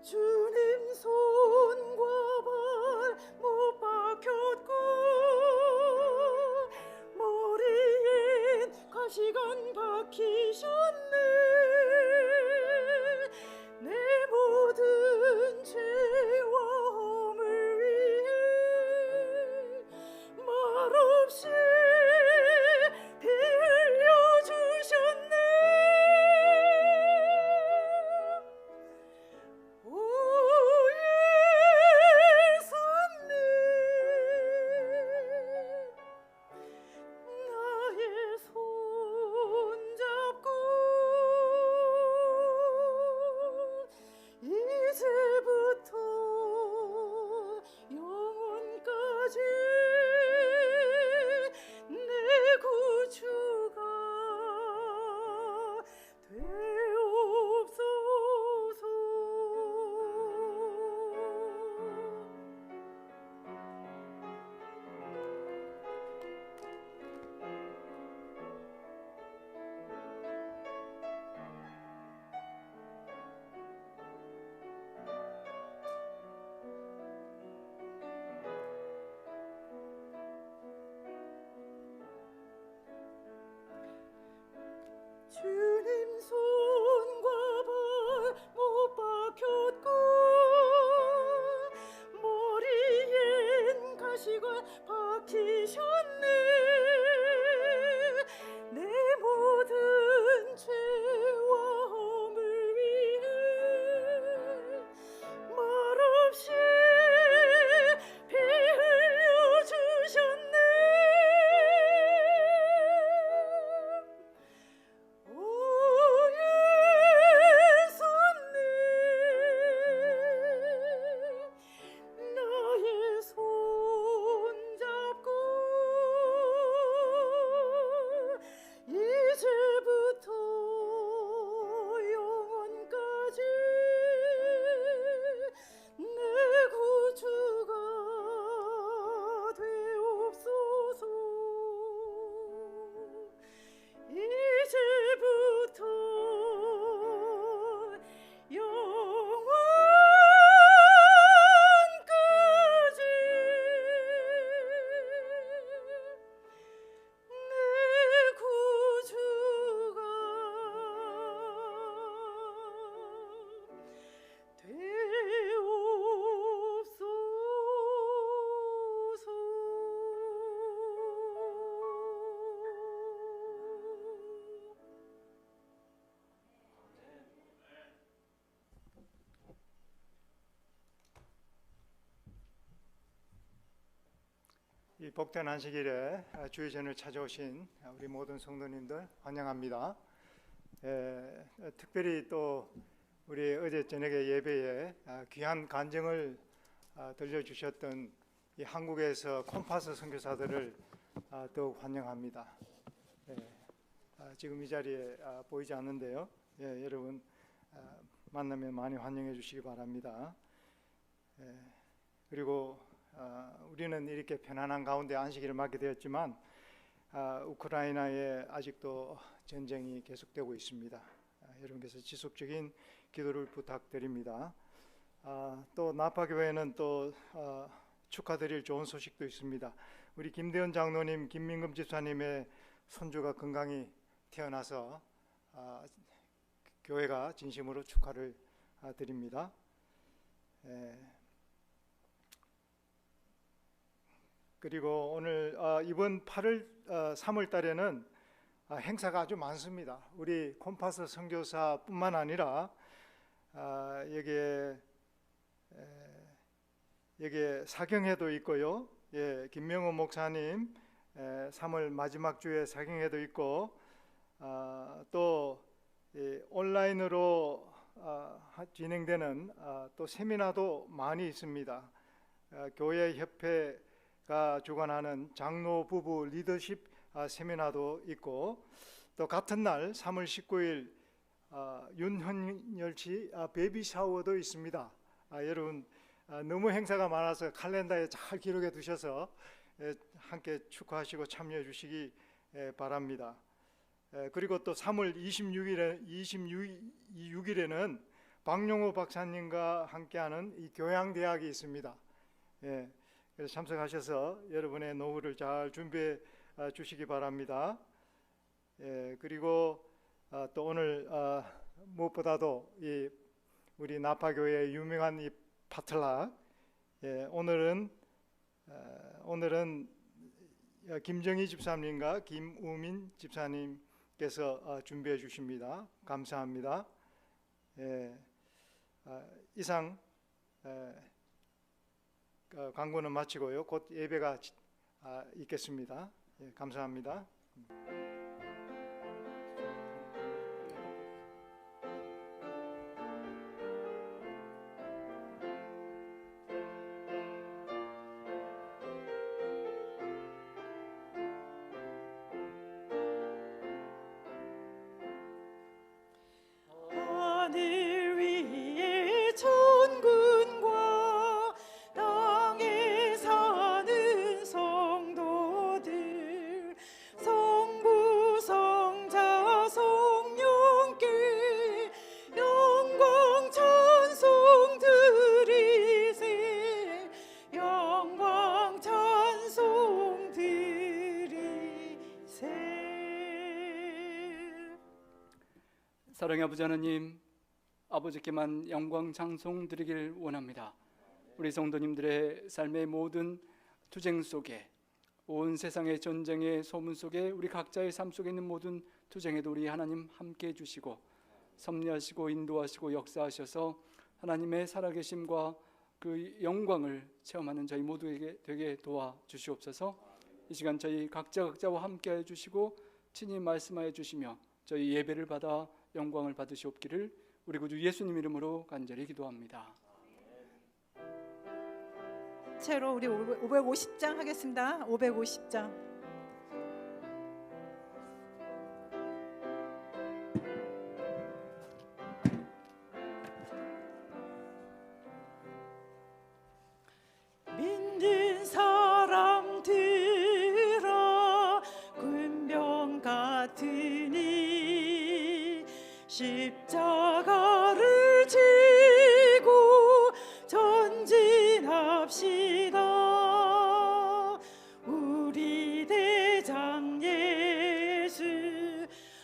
주님 손과 발 못 박혔고 머리엔 가시관 박히셨네. 내 모든 죄와 허물 위해 말없이 피 흘려주셨네. 이 복된 안식일에 주의전을 찾아오신 우리 모든 성도님들 환영합니다. 특별히 또 우리 어제 저녁에 예배에 귀한 간증을 들려주셨던 이 한국에서 콤파스 선교사들을 더욱 환영합니다. 지금 이 자리에 보이지 않는데요. 여러분 만나면 많이 환영해 주시기 바랍니다. 그리고 우리는 이렇게 편안한 가운데 안식일을 맞게 되었지만 우크라이나에 아직도 전쟁이 계속되고 있습니다. 여러분께서 지속적인 기도를 부탁드립니다. 또 나파교회는 또 축하드릴 좋은 소식도 있습니다. 우리 김대현 장로님, 김민금 집사님의 손주가 건강히 태어나서 교회가 진심으로 축하를 드립니다. 그리고 오늘 이번 3월 달에는 행사가 아주 많습니다. 우리 콤파스 선교사뿐만 아니라 여기에 사경회도 있고요. 김명호 목사님 3월 마지막 주에 사경회도 있고 또 온라인으로 진행되는 또 세미나도 많이 있습니다. 교회 협회가 주관하는 장로 부부 리더십 세미나도 있고 또 같은 날 3월 19일 윤현열 씨 베이비 샤워도 있습니다. 여러분 너무 행사가 많아서 칼렌더에 잘 기록해 두셔서 함께 축하하시고 참여해 주시기 바랍니다. 그리고 또 3월 26일에는 박용호 박사님과 함께하는 이 교양대학이 있습니다. 그래서 참석하셔서 여러분의 노후를 잘 준비해 주시기 바랍니다. 그리고 또 오늘 무엇보다도 이 우리 나파교회의 유명한 이 파틀락, 오늘은 김정희 집사님과 김우민 집사님께서 준비해 주십니다. 감사합니다. 이상 광고는 마치고요. 곧 예배가 있겠습니다. 감사합니다. 하늘 위에 천군과 땅에 사는 성도들 성부 성자 성령께 영광 찬송 드리세 영광 찬송 드리세. 사랑의 아버지 하나님, 아버지께만 영광 찬송 드리길 원합니다. 우리 성도님들의 삶의 모든 투쟁 속에, 온 세상의 전쟁의 소문 속에, 우리 각자의 삶 속에 있는 모든 투쟁에도 우리 하나님 함께해 주시고 섭리하시고 인도하시고 역사하셔서 하나님의 살아계심과 그 영광을 체험하는 저희 모두에게 되게 도와주시옵소서. 이 시간 저희 각자와 함께해 주시고 친히 말씀하여 주시며 저희 예배를 받아 영광을 받으시옵기를 우리 구주 예수님 이름으로 간절히 기도합니다. 채로 우리 550장 하겠습니다. 550장. 믿는 사람들아 군병 같으니 십자가를 지고 전진합시다. 우리 대장 예수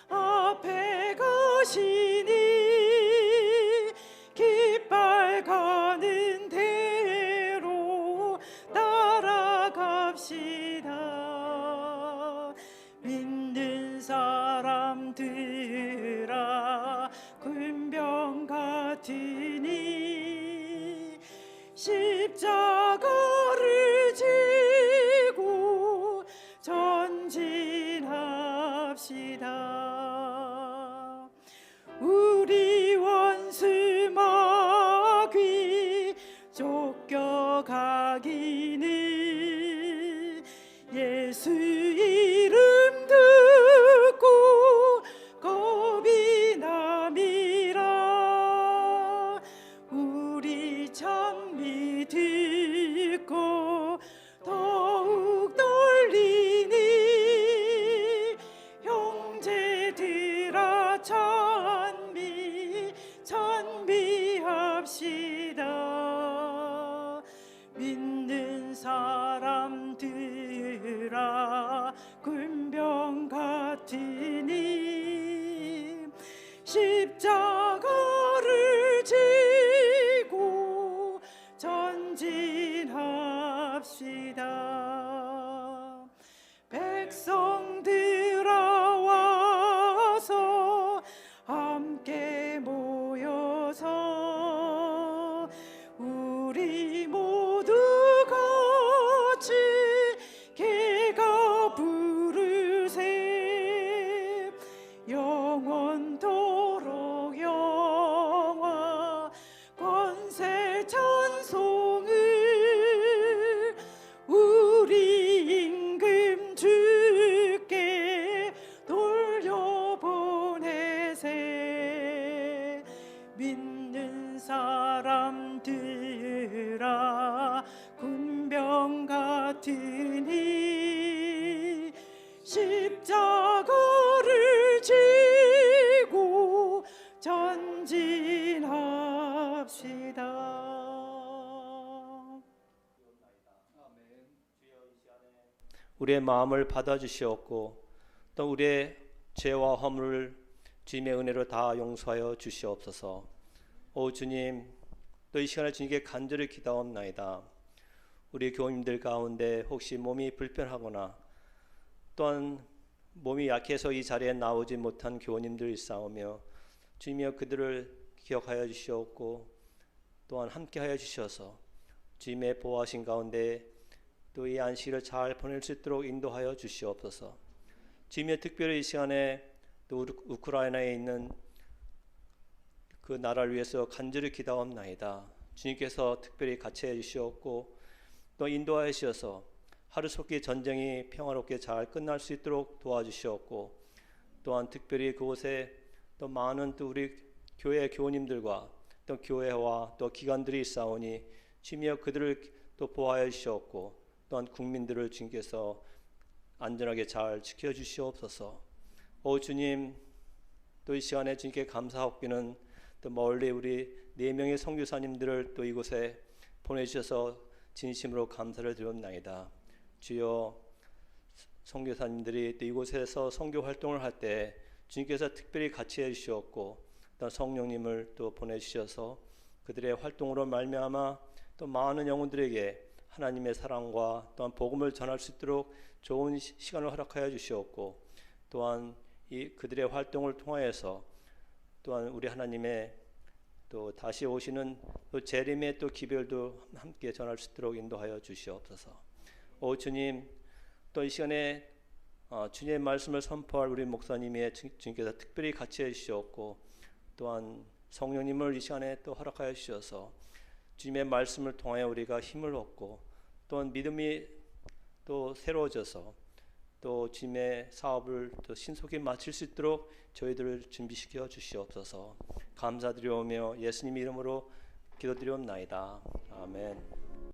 앞에 가시니 깃발 가는 대로 따라갑시다. 믿는 사람들아 군병 같으니 십자가를 지고 주님께 찬미합시다. 믿는 사람들아 군병 같으니 십자가를 지고 전진합시다. 백성들아 와서 함께 모여서 우리 모두 같이 개가 부르세. 영원토록 영화 권세 찬송을 우리 임금 주께 돌려보내세. 믿는 사람들아 군병 같으니 십자가를 지고 전진합시다. 우리의 마음을 받아주시옵고 또 우리의 죄와 허물을 주님의 은혜로 다 용서하여 주시옵소서. 오 주님, 또 이 시간에 주님께 간절히 기도하옵나이다. 우리 교우님들 가운데 혹시 몸이 불편하거나 또한 몸이 약해서 이 자리에 나오지 못한 교우님들 있사오며 주님이여 그들을 기억하여 주시옵고 또한 함께하여 주셔서 주님의 보호하신 가운데 또 이 안식일을 잘 보낼 수 있도록 인도하여 주시옵소서. 주님의 특별히 이 시간에 또 우크라이나에 있는 그 나라를 위해서 간절히 기도하옵나이다. 주님께서 특별히 같이 해주시옵고 또 인도하여 주셔서 하루속히 전쟁이 평화롭게 잘 끝날 수 있도록 도와주시옵고 또한 특별히 그곳에 또 많은 또 우리 교회 교우님들과 또 교회와 또 기관들이 있사오니 주님이여 그들을 또 보호하여 주시옵고 또한 국민들을 주님께서 안전하게 잘 지켜주시옵소서. 오 주님, 또 이 시간에 주님께 감사하옵기는 또 멀리 우리 4명의 선교사님들을 또 이곳에 보내주셔서 진심으로 감사를 드렸나이다. 주여, 선교사님들이 또 이곳에서 선교 활동을 할 때 주님께서 특별히 같이 해주시었고 또 성령님을 또 보내주셔서 그들의 활동으로 말미암아 또 많은 영혼들에게 하나님의 사랑과 또한 복음을 전할 수 있도록 좋은 시간을 허락하여 주시었고 또한 이 그들의 활동을 통하여서 또한 우리 하나님의 또 다시 오시는 또 재림의 또 기별도 함께 전할 수 있도록 인도하여 주시옵소서. 오 주님, 또 이 시간에 주님의 말씀을 선포할 우리 목사님의 주님께서 특별히 같이 해주시었고 또한 성령님을 이 시간에 또 허락하여 주셔서 주님의 말씀을 통하여 우리가 힘을 얻고 또한 믿음이 또 새로워져서 또 주님의 사업을 또 신속히 마칠 수 있도록 저희들을 준비시켜 주시옵소서. 감사드리오며 예수님 이름으로 기도드리옵나이다. 아멘.